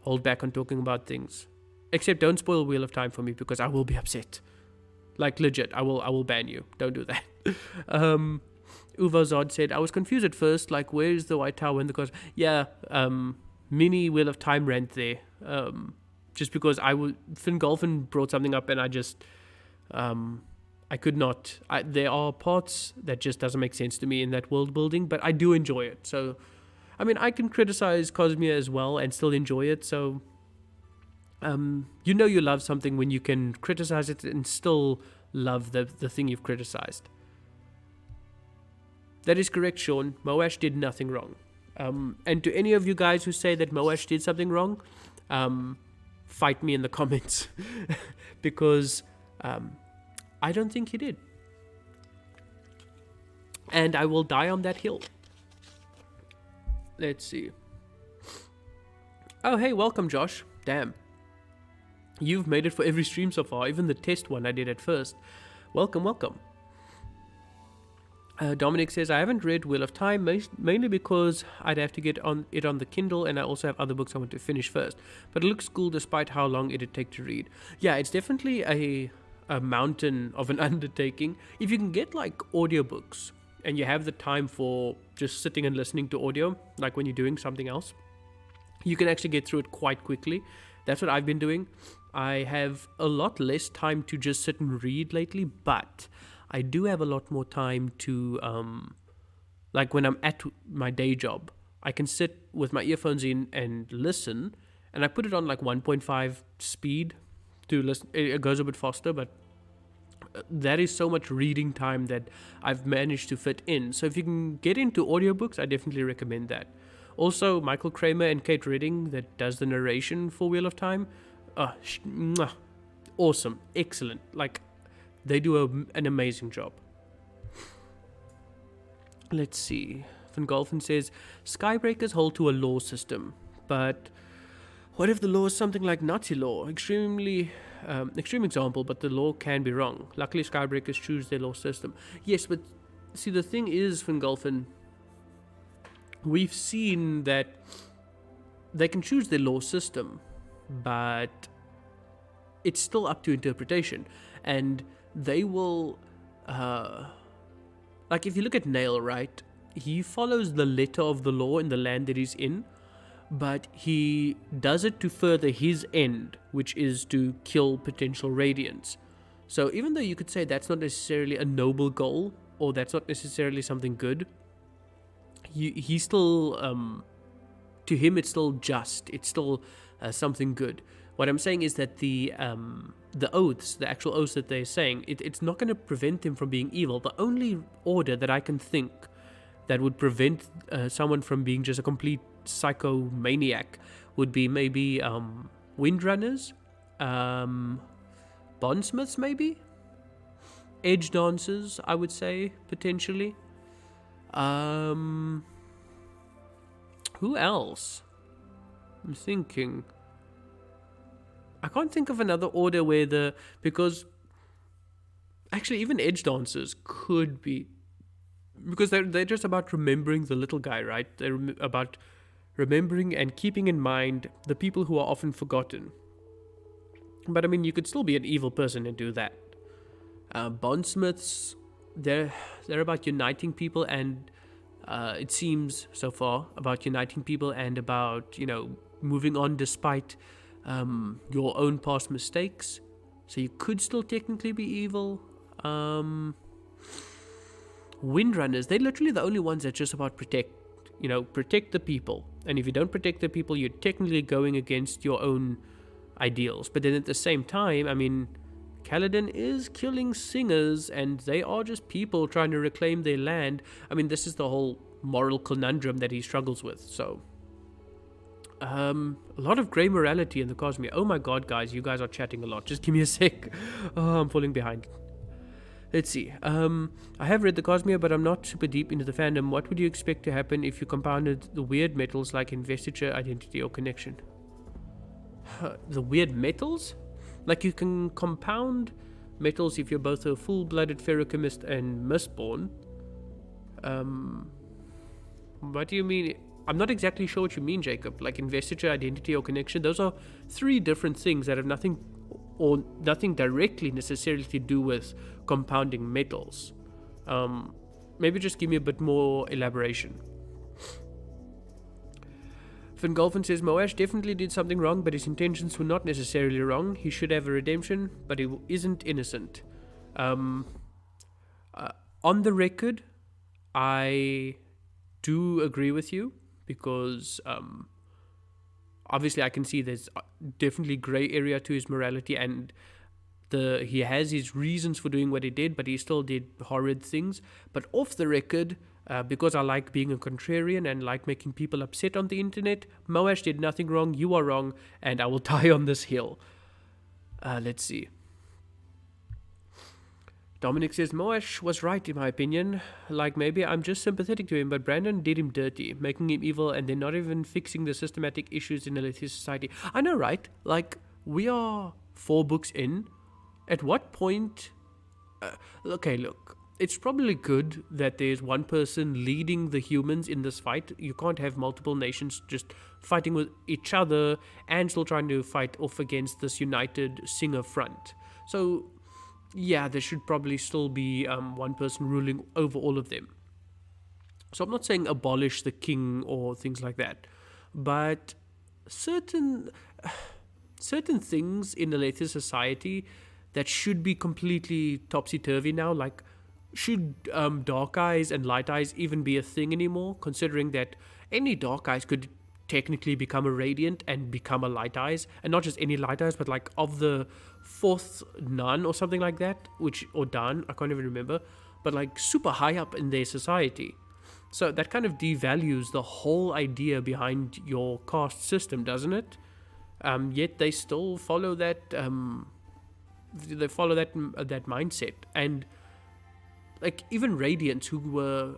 hold back on talking about things. Except don't spoil Wheel of Time for me, because I will be upset. Like, legit, I will ban you. Don't do that. Uvo Zod said, I was confused at first, like, where is the White Tower in the Cosmere? Yeah, mini Wheel of Time rant there. Just because Fingolfin brought something up and I just... I could not. There are parts that just doesn't make sense to me in that world building, but I do enjoy it. So, I mean, I can criticize Cosmere as well and still enjoy it. So, you know you love something when you can criticize it and still love the thing you've criticized. That is correct, Sean. Moash did nothing wrong. And to any of you guys who say that Moash did something wrong, fight me in the comments. Because... I don't think he did. And I will die on that hill. Let's see. Oh, hey, welcome, Josh. Damn. You've made it for every stream so far, even the test one I did at first. Welcome, welcome. Dominic says, I haven't read Wheel of Time, mainly because I'd have to get it on the Kindle, and I also have other books I want to finish first. But it looks cool despite how long it'd take to read. Yeah, it's definitely a mountain of an undertaking. If you can get like audiobooks and you have the time for just sitting and listening to audio, like when you're doing something else, you can actually get through it quite quickly. That's what I've been doing. I have a lot less time to just sit and read lately, but I do have a lot more time to like when I'm at my day job, I can sit with my earphones in and listen, and I put it on like 1.5 speed to listen. It goes a bit faster, but that is so much reading time that I've managed to fit in. So if you can get into audiobooks, I definitely recommend that. Also, Michael Kramer and Kate Redding, that does the narration for Wheel of Time, awesome, excellent. Like, they do an amazing job. Let's see. Fingolfin says, Skybreakers hold to a law system, but what if the law is something like Nazi law? Extreme example, but the law can be wrong. Luckily, Skybreakers choose their law system. Yes, but see, the thing is, Fingolfin, we've seen that they can choose their law system, but it's still up to interpretation. And they will... like, if you look at Nail, right? He follows the letter of the law in the land that he's in, but he does it to further his end, which is to kill potential Radiants. So even though you could say that's not necessarily a noble goal, or that's not necessarily something good, he still, to him it's still just, it's still something good. What I'm saying is that the oaths, the actual oaths that they're saying, it's not going to prevent him from being evil. The only order that I can think that would prevent someone from being just a complete psychomaniac would be maybe windrunners, bondsmiths, maybe edge dancers. I would say potentially. Who else? I'm thinking. I can't think of another order where because actually even edge dancers could be, because they're just about remembering the little guy, right? They're about remembering and keeping in mind the people who are often forgotten. But I mean, you could still be an evil person and do that. Bondsmiths, they're about uniting people, and it seems so far about uniting people and about moving on despite your own past mistakes. So you could still technically be evil. Windrunners, they're literally the only ones that just about protect the people. And if you don't protect the people, you're technically going against your own ideals. But then at the same time, I mean, Kaladin is killing singers, and they are just people trying to reclaim their land. I mean, this is the whole moral conundrum that he struggles with. So, a lot of grey morality in the Cosmere. Oh my god, guys, you guys are chatting a lot. Just give me a sec. Oh, I'm falling behind. Let's see. I have read the Cosmere, but I'm not super deep into the fandom. What would you expect to happen if you compounded the weird metals like investiture, identity, or connection? The weird metals? Like you can compound metals if you're both a full-blooded ferrochemist and mistborn. What do you mean? I'm not exactly sure what you mean, Jacob. Like investiture, identity, or connection. Those are three different things that have nothing directly necessarily to do with compounding metals. Maybe just give me a bit more elaboration. Fingolfin says, Moash definitely did something wrong, but his intentions were not necessarily wrong. He should have a redemption, but he isn't innocent. On the record, I do agree with you, because obviously I can see there's definitely grey area to his morality, and he has his reasons for doing what he did, but he still did horrid things. But off the record, because I like being a contrarian and like making people upset on the internet, Moash did nothing wrong, you are wrong, and I will die on this hill. Let's see. Dominic says, Moash was right in my opinion. Like, maybe I'm just sympathetic to him, but Brandon did him dirty, making him evil and then not even fixing the systematic issues in Alethea society. I know, right? Like, we are 4 books in. At what point... okay, look. It's probably good that there's one person leading the humans in this fight. You can't have multiple nations just fighting with each other and still trying to fight off against this united Singer front. So, yeah, there should probably still be one person ruling over all of them. So I'm not saying abolish the king or things like that. But certain things in Alethea society that should be completely topsy-turvy now, like... Should dark eyes and light eyes even be a thing anymore, considering that any dark eyes could technically become a radiant and become a light eyes, and not just any light eyes, but like of the 4th nun or something like that, or Dan, I can't even remember, but like super high up in their society. So that kind of devalues the whole idea behind your caste system, doesn't it? Yet they still follow that. They follow that mindset. And like even Radiants, who were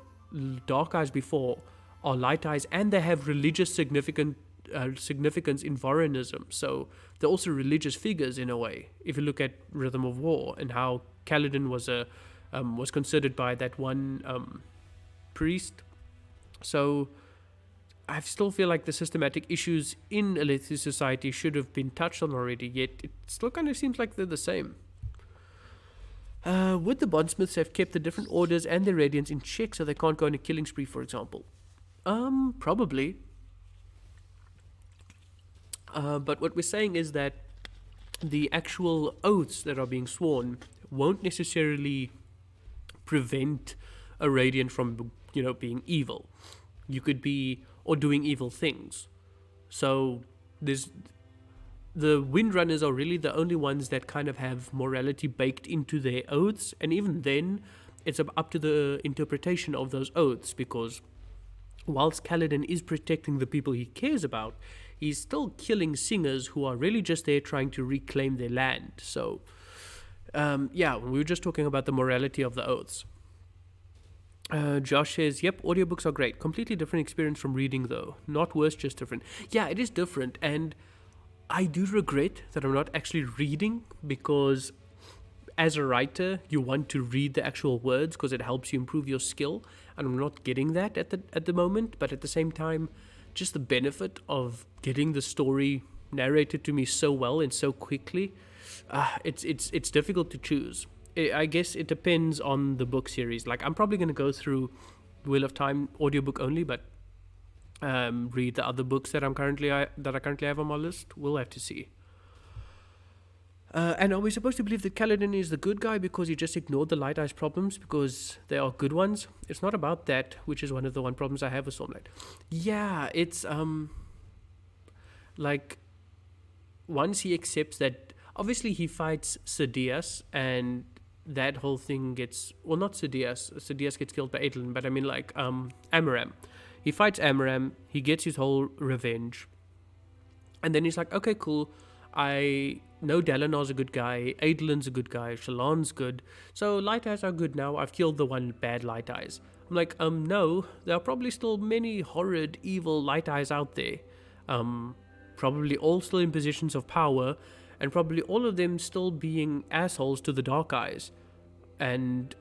dark eyes before, are light eyes, and they have religious significance in Vorinism. So they're also religious figures in a way. If you look at Rhythm of War and how Kaladin was considered by that one priest. So I still feel like the systematic issues in Alethea society should have been touched on already. Yet it still kind of seems like they're the same. Would the bondsmiths have kept the different orders and their radiants in check so they can't go on a killing spree, for example? Probably. But what we're saying is that the actual oaths that are being sworn won't necessarily prevent a radiant from, being evil. You could be, or doing evil things. So the Windrunners are really the only ones that kind of have morality baked into their oaths, and even then, it's up to the interpretation of those oaths, because whilst Kaladin is protecting the people he cares about, he's still killing singers who are really just there trying to reclaim their land. So, yeah, we were just talking about the morality of the oaths. Josh says, yep, audiobooks are great. Completely different experience from reading, though. Not worse, just different. Yeah, it is different, and I do regret that I'm not actually reading, because as a writer, you want to read the actual words because it helps you improve your skill, and I'm not getting that at the moment. But at the same time, just the benefit of getting the story narrated to me so well and so quickly, it's difficult to choose. I guess it depends on the book series. Like, I'm probably going to go through Wheel of Time audiobook only, but read the other books that I currently have on my list. We'll have to see. And are we supposed to believe that Kaladin is the good guy because he just ignored the Light Eyes problems because they are good ones? It's not about that, which is one of the problems I have with Stormlight. Yeah, it's like, once he accepts that, obviously he fights Sidious, and that whole thing gets, well, not Sidious gets killed by Adolin, but I mean, like, Amaram. He fights Amaram, he gets his whole revenge, and then he's like, okay, cool, I know Dalinar's a good guy, Adolin's a good guy, Shallan's good, so Light Eyes are good now, I've killed the one bad Light Eyes. I'm like, no, there are probably still many horrid, evil Light Eyes out there, probably all still in positions of power, and probably all of them still being assholes to the Dark Eyes. And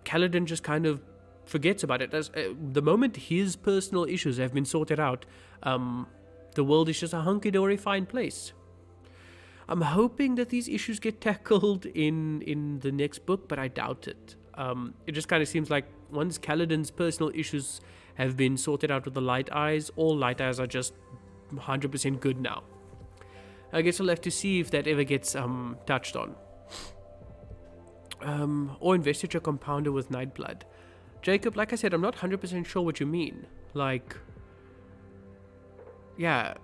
Kaladin just kind of forgets about it. As the moment his personal issues have been sorted out, the world is just a hunky-dory fine place. I'm hoping that these issues get tackled in the next book, but I doubt it. It just kind of seems like once Kaladin's personal issues have been sorted out with the Light Eyes, all Light Eyes are just 100% good now. I guess we'll have to see if that ever gets touched on. Or investiture compounder with Nightblood. Jacob, like I said, I'm not 100% sure what you mean. Like, yeah,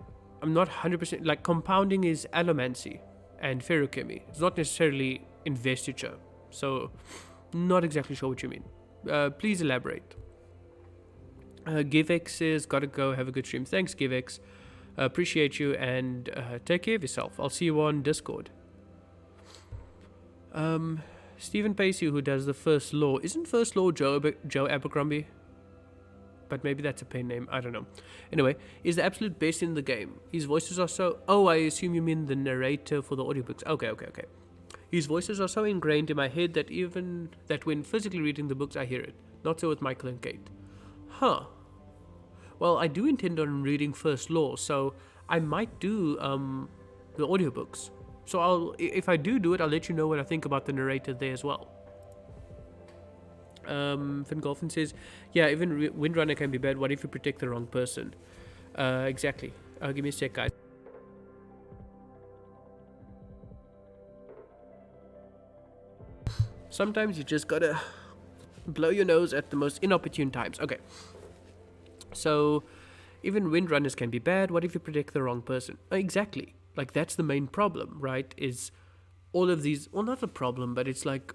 I'm not 100%... Like, compounding is allomancy and feruchemy. It's not necessarily investiture. So, not exactly sure what you mean. Please elaborate. Givex says, gotta go, have a good stream. Thanks, Givex. Appreciate you, and take care of yourself. I'll see you on Discord. Stephen Pacey, who does the First Law. Isn't First Law Joe Abercrombie? But maybe that's a pen name. I don't know. Anyway, is the absolute best in the game. His voices are so... Oh, I assume you mean the narrator for the audiobooks. Okay. His voices are so ingrained in my head that even that when physically reading the books, I hear it. Not so with Michael and Kate. Huh. Well, I do intend on reading First Law, so I might do the audiobooks. So if I do it, I'll let you know what I think about the narrator there as well. Finn Golfin says, yeah, even Windrunner can be bad. What if you protect the wrong person? Exactly. Give me a sec, guys. Sometimes you just gotta blow your nose at the most inopportune times. Okay. So, even Windrunners can be bad. What if you protect the wrong person? Exactly. Like, that's the main problem, right? Is all of these... Well, not a problem, but it's like...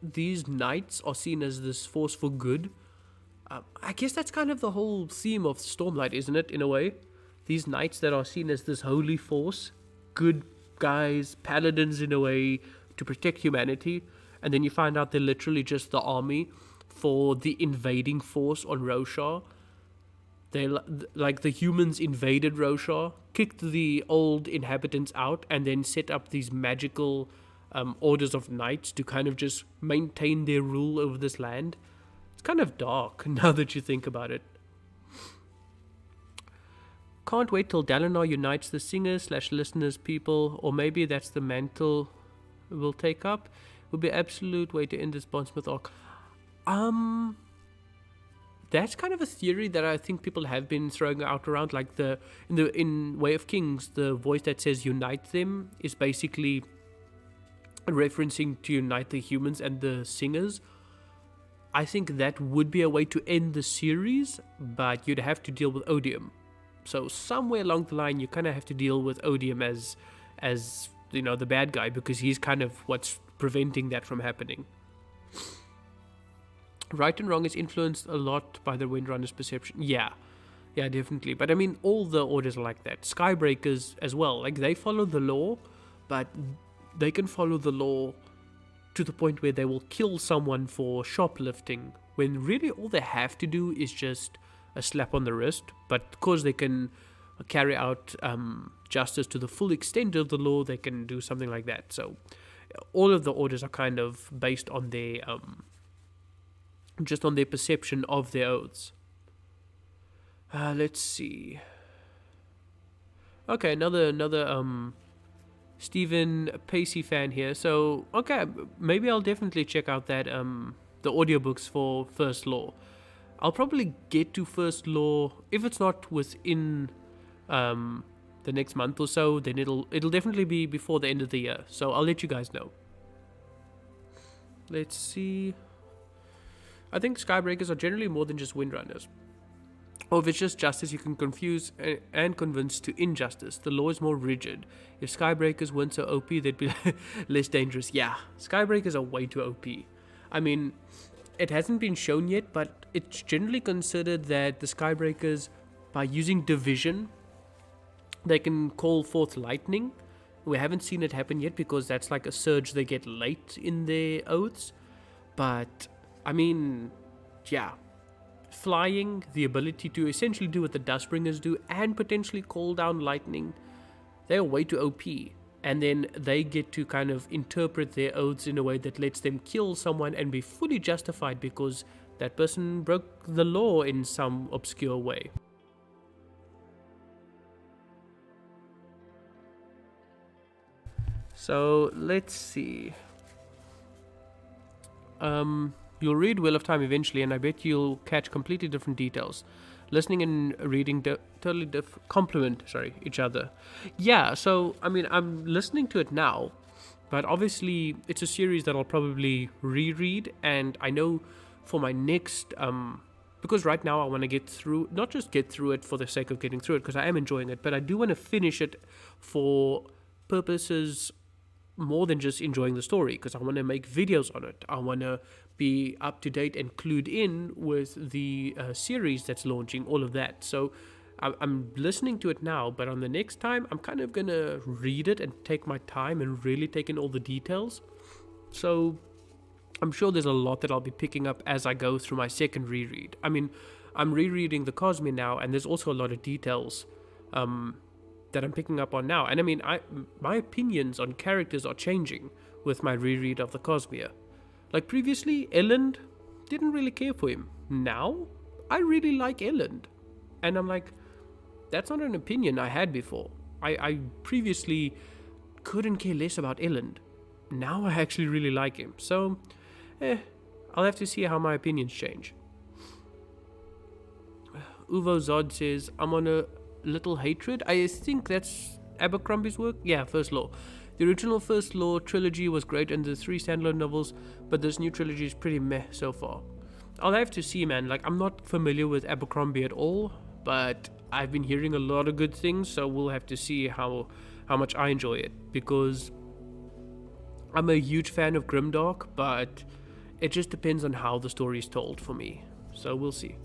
These knights are seen as this force for good. I guess that's kind of the whole theme of Stormlight, isn't it, in a way? These knights that are seen as this holy force. Good guys, paladins in a way, to protect humanity. And then you find out they're literally just the army for the invading force on Roshar. They, like, the humans invaded Roshar, kicked the old inhabitants out, and then set up these magical orders of knights to kind of just maintain their rule over this land. It's kind of dark now that you think about it. Can't wait till Dalinar unites the singers/listeners people, or maybe that's the mantle we'll take up. Would be absolute way to end this Bondsmith arc. That's kind of a theory that I think people have been throwing out around. Like in Way of Kings, the voice that says unite them is basically referencing to unite the humans and the singers. I think that would be a way to end the series, but you'd have to deal with Odium. So somewhere along the line, you kind of have to deal with Odium as you know, the bad guy, because he's kind of what's preventing that from happening. Right and wrong is influenced a lot by the Windrunner's perception. Yeah, yeah, definitely. But I mean, all the orders are like that. Skybreakers as well. Like, they follow the law, but they can follow the law to the point where they will kill someone for shoplifting, when really all they have to do is just a slap on the wrist. But because they can carry out justice to the full extent of the law, they can do something like that. So all of the orders are kind of based on their just on their perception of their oaths. Let's see. Okay, another Stephen Pacey fan here. So okay, maybe I'll definitely check out that the audiobooks for First Law. I'll probably get to First Law if it's not within the next month or so. Then it'll definitely be before the end of the year. So I'll let you guys know. Let's see. I think Skybreakers are generally more than just Windrunners. Or if it's just justice, you can confuse and convince to injustice. The law is more rigid. If Skybreakers weren't so OP, they'd be less dangerous. Yeah, Skybreakers are way too OP. I mean, it hasn't been shown yet, but it's generally considered that the Skybreakers, by using division, they can call forth lightning. We haven't seen it happen yet because that's like a surge they get late in their oaths. But, I mean, yeah. Flying, the ability to essentially do what the Dustbringers do and potentially call down lightning, they're way too OP. And then they get to kind of interpret their oaths in a way that lets them kill someone and be fully justified because that person broke the law in some obscure way. So let's see. You'll read Wheel of Time eventually, and I bet you'll catch completely different details. Listening and reading totally complement each other. Yeah, so I mean, I'm listening to it now, but obviously it's a series that I'll probably reread, and I know for my next because right now I want to get through, not just get through it for the sake of getting through it, because I am enjoying it, but I do want to finish it for purposes more than just enjoying the story, because I want to make videos on it. I want to be up to date and clued in with the series that's launching, all of that. So I'm listening to it now, but on the next time I'm kind of gonna read it and take my time and really take in all the details. So I'm sure there's a lot that I'll be picking up as I go through my second reread. I mean, I'm rereading the Cosmere now, and there's also a lot of details that I'm picking up on now. And I mean, my opinions on characters are changing with my reread of the Cosmere. Like previously, Elend, didn't really care for him. Now, I really like Elend. And I'm like, that's not an opinion I had before. I previously couldn't care less about Elend. Now I actually really like him. So, I'll have to see how my opinions change. Uvo Zod says, I'm on a little hatred. I think that's Abercrombie's work. Yeah, First Law. The original First Law trilogy was great and the 3 standalone novels, but this new trilogy is pretty meh so far. I'll have to see, man. Like, I'm not familiar with Abercrombie at all, but I've been hearing a lot of good things, so we'll have to see how much I enjoy it, because I'm a huge fan of Grimdark, but it just depends on how the story is told for me. So we'll see.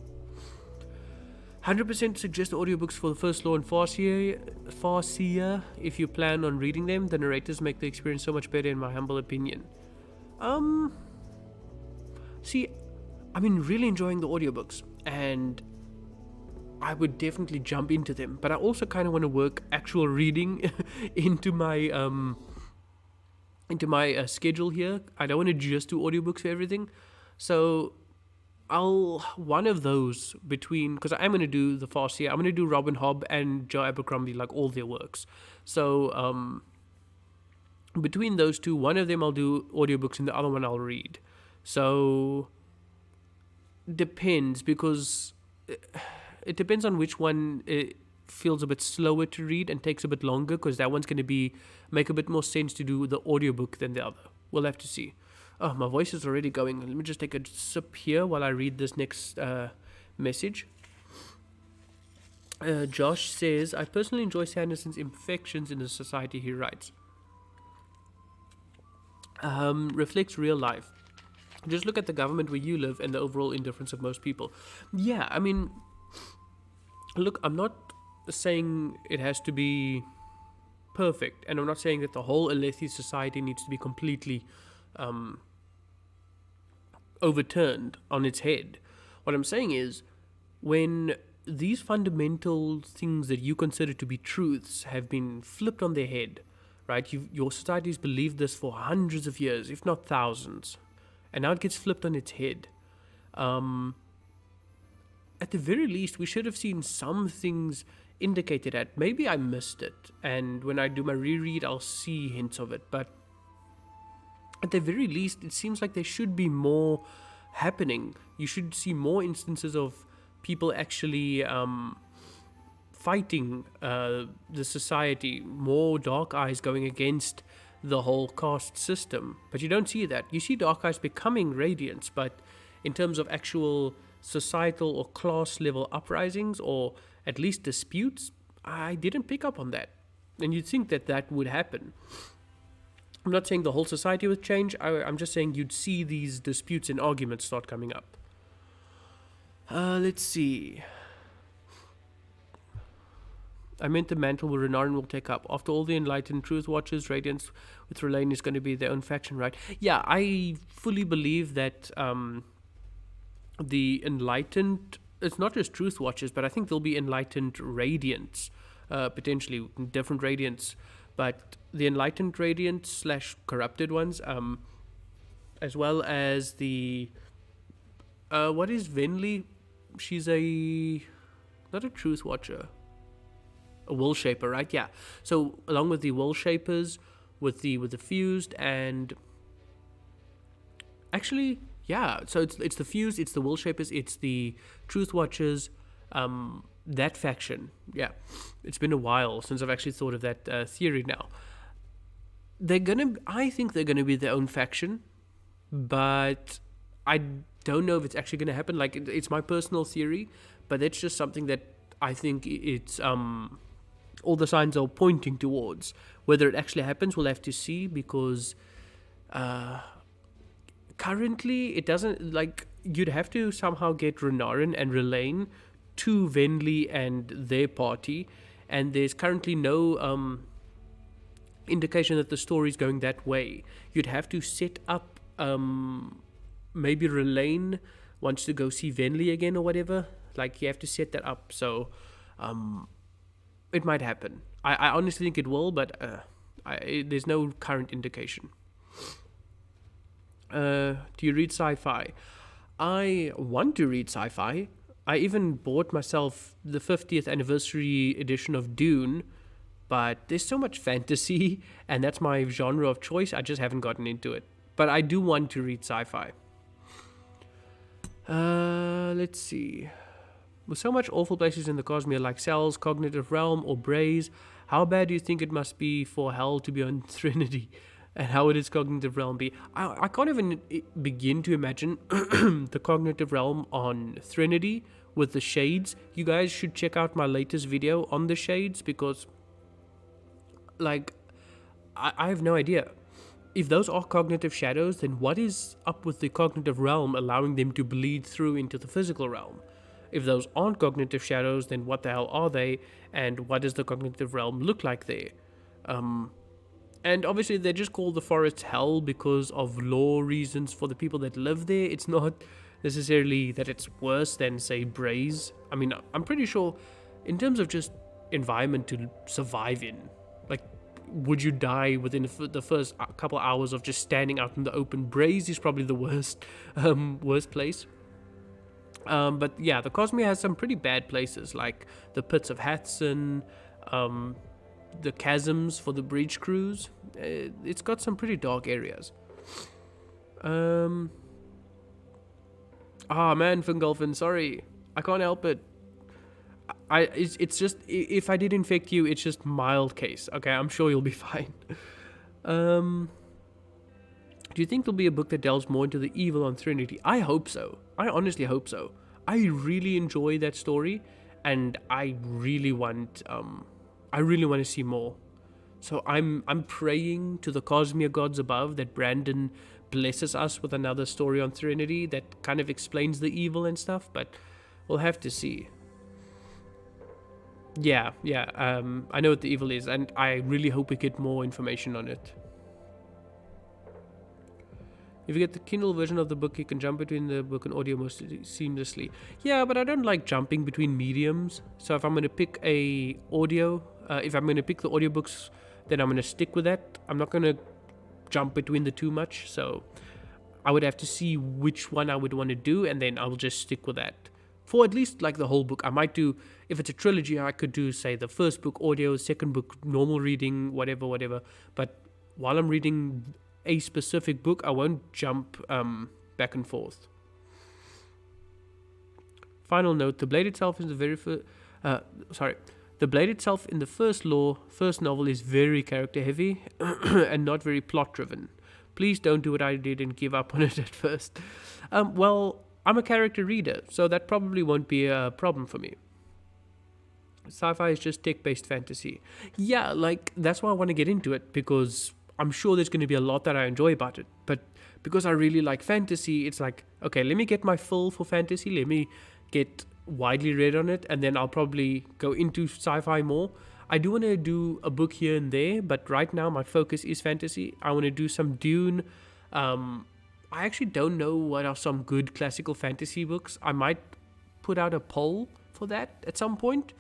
100% suggest audiobooks for the First Law and Farseer if you plan on reading them. The narrators make the experience so much better, in my humble opinion. See, I've been really enjoying the audiobooks, and I would definitely jump into them. But I also kind of want to work actual reading into my schedule here. I don't want to just do audiobooks for everything. So one of those between, because I'm going to do the Farseer, I'm going to do Robin Hobb and Joe Abercrombie, like all their works. So between those two, one of them I'll do audiobooks and the other one I'll read. So depends, because it depends on which one it feels a bit slower to read and takes a bit longer, because that one's going to make a bit more sense to do the audiobook than the other. We'll have to see. Oh, my voice is already going. Let me just take a sip here while I read this next message. Josh says, I personally enjoy Sanderson's imperfections in the society he writes. Reflects real life. Just look at the government where you live and the overall indifference of most people. Yeah, I mean, look, I'm not saying it has to be perfect, and I'm not saying that the whole Alethi society needs to be completely um, overturned on its head. What I'm saying is, when these fundamental things that you consider to be truths have been flipped on their head, right? Your society's believed this for hundreds of years, if not thousands, and now it gets flipped on its head. Um, at the very least, we should have seen some things indicated at. Maybe I missed it, and when I do my reread, I'll see hints of it. But at the very least, it seems like there should be more happening. You should see more instances of people actually fighting the society, more Dark Eyes going against the whole caste system. But you don't see that. You see Dark Eyes becoming Radiants, but in terms of actual societal or class level uprisings, or at least disputes, I didn't pick up on that. And you'd think that that would happen. I'm not saying the whole society would change, I'm just saying you'd see these disputes and arguments start coming up. Let's see. I meant the mantle where Renarin will take up. After all the enlightened Truth Watchers, Radiance with Relaine is going to be their own faction, right? Yeah, I fully believe that the enlightened, it's not just Truth Watchers, but I think there'll be enlightened Radiants, potentially different Radiants, but the enlightened Radiants slash corrupted ones, as well as the what is Venli? She's not a Truth Watcher, a Will Shaper, right? Yeah. So along with the Will Shapers, with the Fused, and actually, yeah. So it's the Fused, it's the Will Shapers, it's the Truth Watchers. That faction. Yeah, it's been a while since I've actually thought of that theory. Now, I think they're gonna be their own faction, but I don't know if it's actually gonna happen. Like, it's my personal theory, but that's just something that I think it's all the signs are pointing towards. Whether it actually happens, we'll have to see, because currently it doesn't, like, you'd have to somehow get Renarin and Relaine to Venli and their party, and there's currently no indication that the story's going that way. You'd have to set up maybe Relaine wants to go see Venli again or whatever. Like, you have to set that up, so it might happen. I honestly think it will, but there's no current indication. Do you read sci-fi? I want to read sci-fi. I even bought myself the 50th anniversary edition of Dune, but there's so much fantasy, and that's my genre of choice, I just haven't gotten into it. But I do want to read sci-fi. Let's see. With so much awful places in the Cosmere, like Cells, Cognitive Realm, or Braze, how bad do you think it must be for hell to be on Trinity? And how would its Cognitive Realm be? I can't even begin to imagine the Cognitive Realm on Trinity with the shades. You guys should check out my latest video on the shades, because, like, I have no idea. If those are cognitive shadows, then what is up with the Cognitive Realm allowing them to bleed through into the physical realm? If those aren't cognitive shadows, then what the hell are they? And what does the Cognitive Realm look like there? And obviously they just call the forest hell because of lore reasons for the people that live there. It's not necessarily that it's worse than, say, Braze. I mean, I'm pretty sure in terms of just environment to survive in, like, would you die within the first couple hours of just standing out in the open? Braze is probably the worst place. But yeah, the Cosmere has some pretty bad places, like the pits of Hatson, the chasms for the breach crews. It's got some pretty dark areas. Man, Fingolfin, sorry, I can't help it. It's just, if I did infect you, it's just mild case. Okay, I'm sure you'll be fine. Do you think there'll be a book that delves more into the evil on Trinity? I hope so. I honestly hope so. I really enjoy that story, and I really want to see more. So I'm praying to the Cosmere gods above that Brandon blesses us with another story on Threnody that kind of explains the evil and stuff, but we'll have to see. Yeah, I know what the evil is, and I really hope we get more information on it. If you get the Kindle version of the book, you can jump between the book and audio most seamlessly. Yeah, but I don't like jumping between mediums. So if I'm going to pick if I'm going to pick the audiobooks, then I'm going to stick with that. I'm not going to jump between the two much. So I would have to see which one I would want to do, and then I'll just stick with that. For at least like the whole book. I might do, if it's a trilogy, I could do, say, the first book audio, second book normal reading, whatever. But while I'm reading a specific book, I won't jump back and forth. Final note: the blade itself is the blade itself in the first novel is very character heavy and not very plot driven. Please don't do what I did and give up on it at first. Well, I'm a character reader, so that probably won't be a problem for me. Sci-fi is just tech-based fantasy. Yeah, like that's why I want to get into it, because I'm sure there's going to be a lot that I enjoy about it, but because I really like fantasy, it's like, okay, let me get my fill for fantasy, let me get widely read on it, and then I'll probably go into sci-fi more. I do want to do a book here and there, but right now my focus is fantasy. I want to do some Dune. I actually don't know what are some good classical fantasy books. I might put out a poll for that at some point.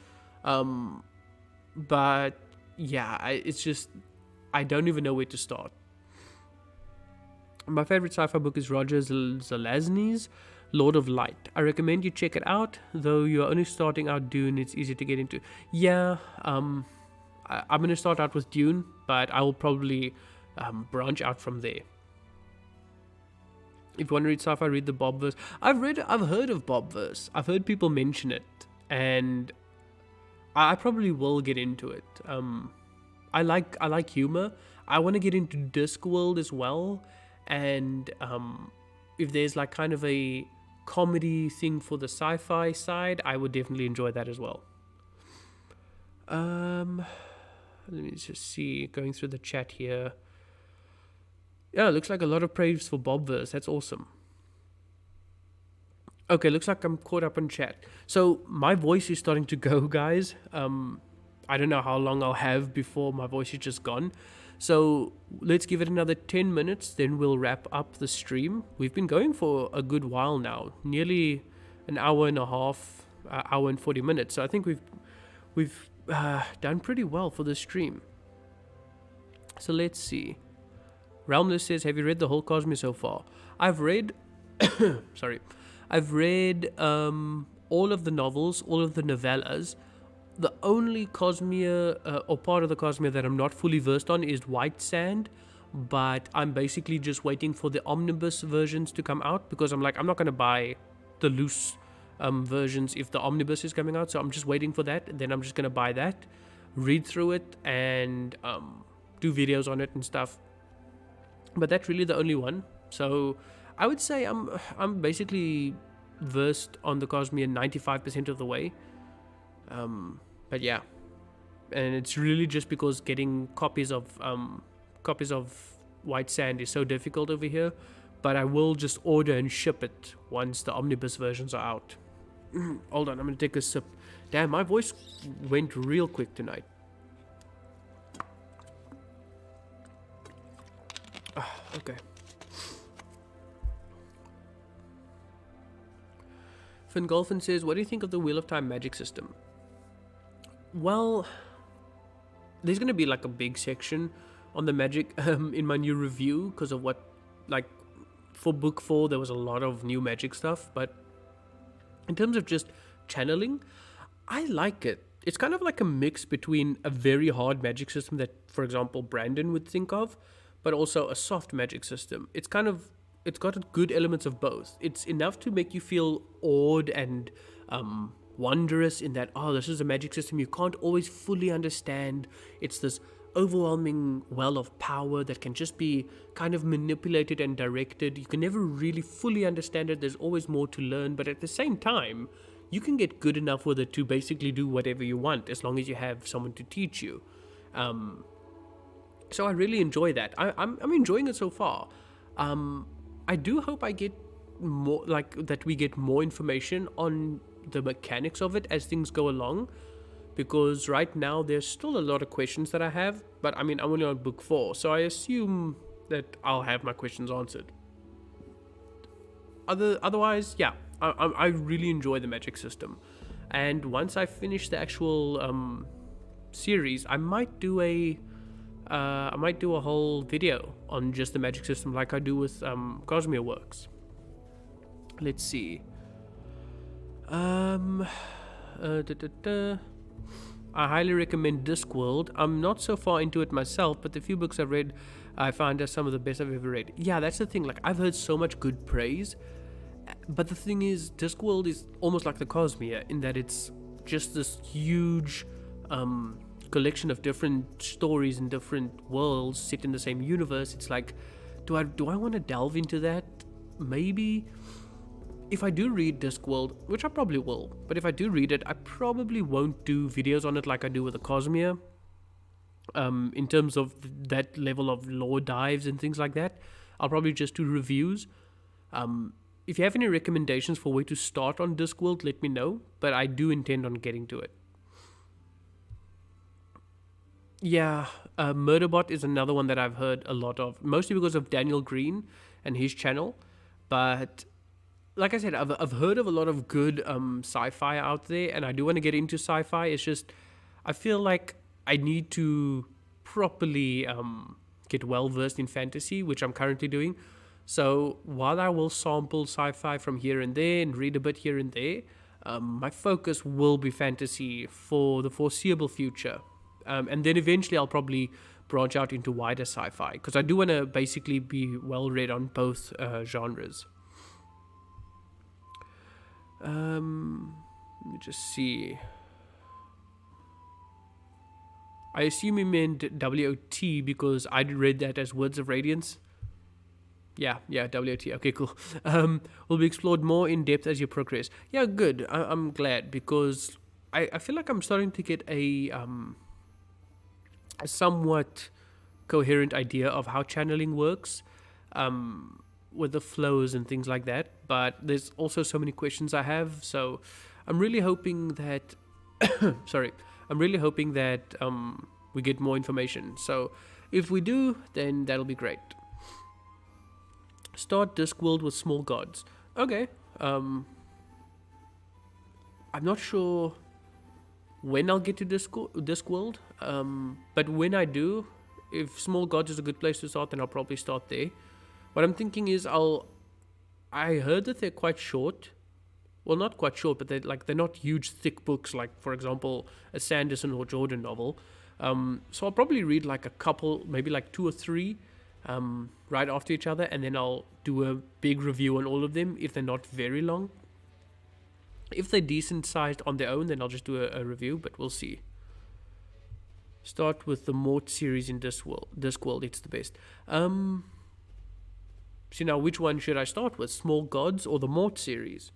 But yeah, it's just, I don't even know where to start. My favorite sci-fi book is Roger Zelazny's Lord of Light. I recommend you check it out, though you're only starting out Dune, it's easy to get into. Yeah, I'm going to start out with Dune, but I will probably branch out from there. If you want to read sci-fi, read the Bobverse. I've heard of Bobverse. I've heard people mention it, and I probably will get into it. I like humor. I want to get into Discworld as well, and if there's like kind of a comedy thing for the sci-fi side, I would definitely enjoy that as well. Let me just see, going through the chat here. Yeah, looks like a lot of praise for Bobverse. That's awesome. Okay, looks like I'm caught up on chat. So my voice is starting to go, guys. I don't know how long I'll have before my voice is just gone. So let's give it another 10 minutes, then we'll wrap up the stream. We've been going for a good while now, nearly an hour and a half, hour and 40 minutes. So I think we've done pretty well for the stream. So let's see. Realmless says, have you read the whole Cosmere so far? I've read all of the novels, all of the novellas. The only Cosmere or part of the Cosmere that I'm not fully versed on is White Sand, but I'm basically just waiting for the omnibus versions to come out, because I'm not going to buy the loose versions if the omnibus is coming out, so I'm just waiting for that. Then I'm just going to buy that, read through it, and do videos on it and stuff. But that's really the only one. So I would say I'm basically versed on the Cosmere 95% of the way. But yeah, and it's really just because getting copies of White Sand is so difficult over here. But I will just order and ship it once the omnibus versions are out. Hold on, I'm gonna take a sip. Damn, my voice went real quick tonight. Okay. Finn Golfin says, what do you think of the Wheel of Time magic system? Well, there's going to be like a big section on the magic in my new review, because of what, like, for book 4 there was a lot of new magic stuff, but in terms of just channeling, I like it. It's kind of like a mix between a very hard magic system that, for example, Brandon would think of, but also a soft magic system. It's got good elements of both. It's enough to make you feel awed and wondrous in that, this is a magic system you can't always fully understand. It's this overwhelming well of power that can just be kind of manipulated and directed. You can never really fully understand it. There's always more to learn, but at the same time, you can get good enough with it to basically do whatever you want, as long as you have someone to teach you. So I really enjoy that. I'm enjoying it so far. Um, I do hope I get more, like that we get more information on the mechanics of it as things go along, because right now there's still a lot of questions that I have, but I mean, I'm only on book 4, so I assume that I'll have my questions answered. Otherwise, yeah, I really enjoy the magic system, and once I finish the actual series, I might do a whole video on just the magic system, like I do with Cosmere works. Let's see. Da, da, da. I highly recommend Discworld. I'm not so far into it myself, but the few books I've read, I find are some of the best I've ever read. Yeah, that's the thing. Like, I've heard so much good praise, but the thing is, Discworld is almost like the Cosmere in that it's just this huge collection of different stories and different worlds set in the same universe. It's like, do I want to delve into that? Maybe. If I do read Discworld, which I probably will, but if I do read it, I probably won't do videos on it like I do with the Cosmere. In terms of that level of lore dives and things like that, I'll probably just do reviews. If you have any recommendations for where to start on Discworld, let me know, but I do intend on getting to it. Yeah, Murderbot is another one that I've heard a lot of, mostly because of Daniel Green and his channel. But like I said, I've heard of a lot of good sci-fi out there, and I do want to get into sci-fi. It's just I feel like I need to properly get well versed in fantasy, which I'm currently doing. So while I will sample sci-fi from here and there and read a bit here and there, my focus will be fantasy for the foreseeable future. And then eventually I'll probably branch out into wider sci-fi, because I do want to basically be well read on both genres. Let me just see. I assume you meant WOT because I read that as Words of Radiance. Yeah, WOT. Okay, cool. Will be explored more in depth as you progress. Yeah, good. I'm glad, because I feel like I'm starting to get a somewhat coherent idea of how channeling works, with the flows and things like that. But there's also so many questions I have, so I'm really hoping that I'm really hoping that we get more information. So if we do, then that'll be great. Start Discworld with small gods. Okay. I'm not sure when I'll get to Discworld, but when I do, if small gods is a good place to start, then I'll probably start there. What I'm thinking is I heard that they're quite short. Well, not quite short, but they're not huge, thick books like, for example, a Sanderson or Jordan novel. So I'll probably read like a couple, maybe like 2 or 3, right after each other, and then I'll do a big review on all of them if they're not very long. If they're decent sized on their own, then I'll just do a review, but we'll see. Start with the Mort series in Discworld, it's the best. See, now which one should I start with? Small Gods or the Mort series?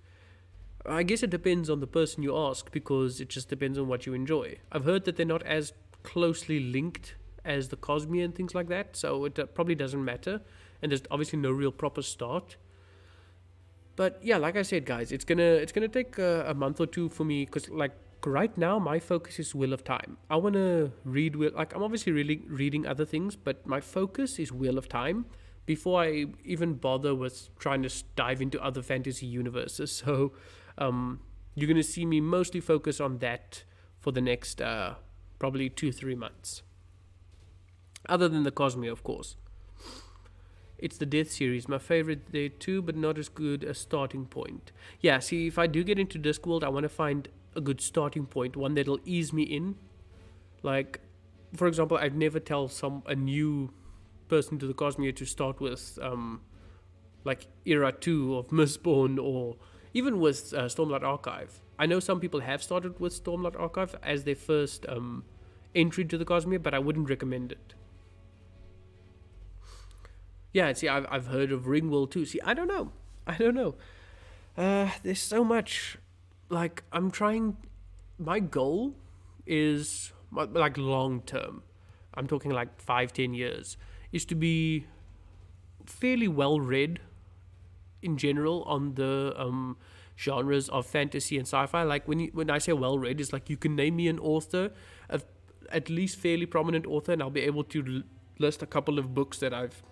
I guess it depends on the person you ask, because it just depends on what you enjoy. I've heard that they're not as closely linked as the Cosmere and things like that, so it probably doesn't matter, and there's obviously no real proper start. But yeah, like I said, guys, it's gonna take a month or two for me, because like right now my focus is Wheel of Time. I want to read I'm obviously really reading other things, but my focus is Wheel of Time before I even bother with trying to dive into other fantasy universes. So you're gonna see me mostly focus on that for the next probably 2-3 months, other than the Cosmere, of course. It's the Death series, my favorite there too, but not as good a starting point. Yeah, see, if I do get into Discworld, I want to find a good starting point, one that'll ease me in. Like, for example, I'd never tell a new person to the Cosmere to start with, like Era 2 of Mistborn, or even with Stormlight Archive. I know some people have started with Stormlight Archive as their first entry to the Cosmere, but I wouldn't recommend it. Yeah, see, I've heard of Ringworld too. See, I don't know. There's so much. Like, I'm trying. My goal is like long term. I'm talking like 5-10 years. Is to be fairly well read in general on the genres of fantasy and sci-fi. Like when I say well read, it's like you can name me an author, of at least fairly prominent author, and I'll be able to list a couple of books that I've,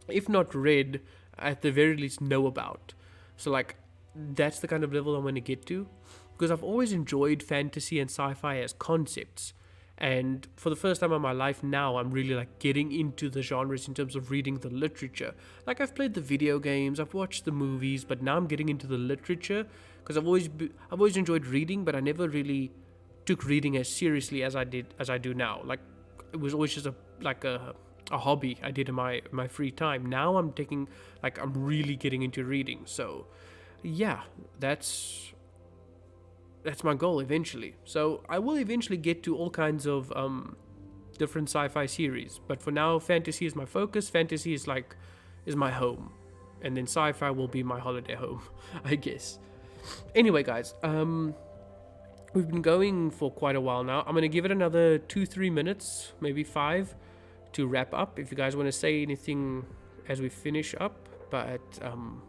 if not read, at the very least know about. So like that's the kind of level I want to get to, because I've always enjoyed fantasy and sci-fi as concepts. And for the first time in my life now, I'm really like getting into the genres in terms of reading the literature. Like I've played the video games, I've watched the movies, but now I'm getting into the literature because I've always enjoyed reading, but I never really took reading as seriously as I do now. Like it was always just a hobby I did in my free time. Now I'm really getting into reading. So yeah, that's my goal eventually. So I will eventually get to all kinds of different sci-fi series, but for now fantasy is my focus. Fantasy is my home, and then sci-fi will be my holiday home, I guess. Anyway guys, we've been going for quite a while now. I'm going to give it another 2-3 minutes, maybe 5, to wrap up. If you guys want to say anything as we finish up, but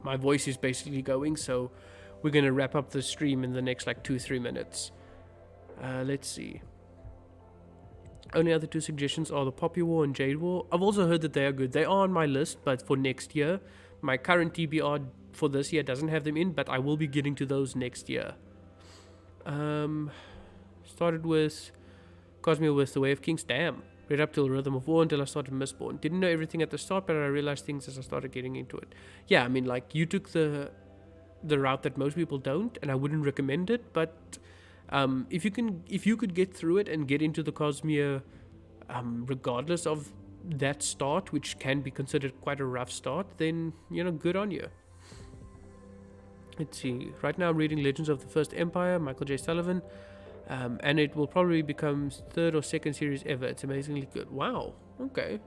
my voice is basically going, so we're going to wrap up the stream in the next 2-3 minutes. Let's see. Only other 2 suggestions are the Poppy War and Jade War. I've also heard that they are good. They are on my list, but for next year. My current TBR for this year doesn't have them in, but I will be getting to those next year. Started with Cosmere with The Way of Kings. Damn. Read up till Rhythm of War until I started Mistborn. Didn't know everything at the start, but I realized things as I started getting into it. Yeah, I mean, you took the route that most people don't, and I wouldn't recommend it, but if you could get through it and get into the Cosmere regardless of that start, which can be considered quite a rough start, then good on you. Let's see, right now I'm reading Legends of the First Empire, Michael J. Sullivan, and it will probably become 3rd or 2nd series ever. It's amazingly good. Wow, okay.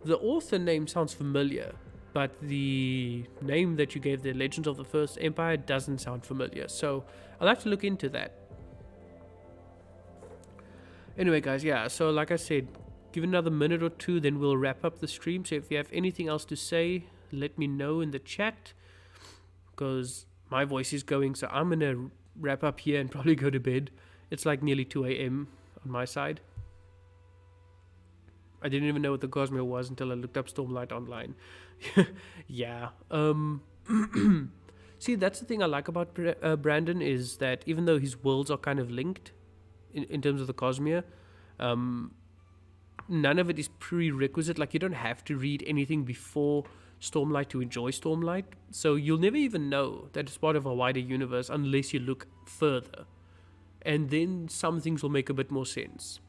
The author name sounds familiar, but the name that you gave, the Legends of the First Empire, doesn't sound familiar. So I'll have to look into that. Anyway, guys, yeah, so like I said, give it another minute or 2, then we'll wrap up the stream. So if you have anything else to say, let me know in the chat, because my voice is going. So I'm going to wrap up here and probably go to bed. It's nearly 2 a.m. on my side. I didn't even know what the Cosmere was until I looked up Stormlight online. Yeah. See, that's the thing I like about Brandon, is that even though his worlds are kind of linked in terms of the Cosmere, none of it is prerequisite. You don't have to read anything before Stormlight to enjoy Stormlight. So you'll never even know that it's part of a wider universe unless you look further. And then some things will make a bit more sense.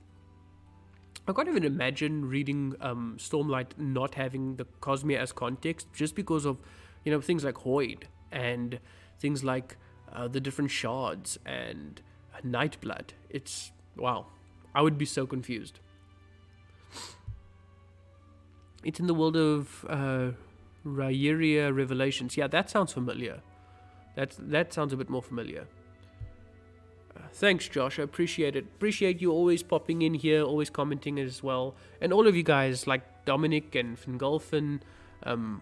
I can't even imagine reading Stormlight not having the Cosmere as context, just because of things like Hoid and things like the different shards and Nightblood. It's wow, I would be so confused. It's in the world of Rhaeria Revelations. Yeah, that sounds familiar. That sounds a bit more familiar. Thanks, Josh. I appreciate it. Appreciate you always popping in here, always commenting as well. And all of you guys, like Dominic and Fingolfin, and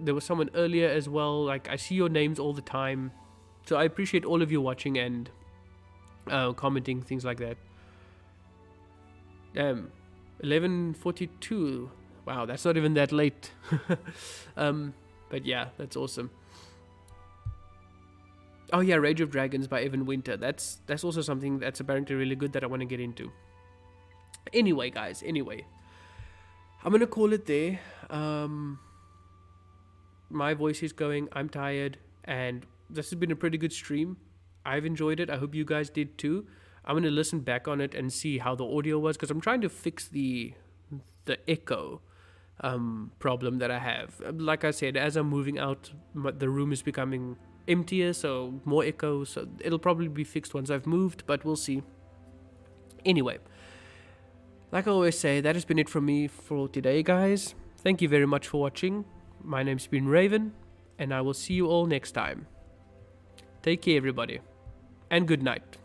there was someone earlier as well. I see your names all the time. So I appreciate all of you watching and commenting, things like that. 11:42. Wow, that's not even that late. But yeah, that's awesome. Oh yeah, Rage of Dragons by Evan Winter. That's also something that's apparently really good that I want to get into. Anyway, guys, I'm going to call it there. My voice is going, I'm tired, and this has been a pretty good stream. I've enjoyed it. I hope you guys did too. I'm going to listen back on it and see how the audio was, because I'm trying to fix the echo problem that I have. Like I said, as I'm moving out, the room is becoming emptier, so more echo, so it'll probably be fixed once I've moved, but we'll see. Anyway, like I always say, that has been it from me for today, guys. Thank you very much for watching. My name's been Raven, and I will see you all next time. Take care, everybody, and good night.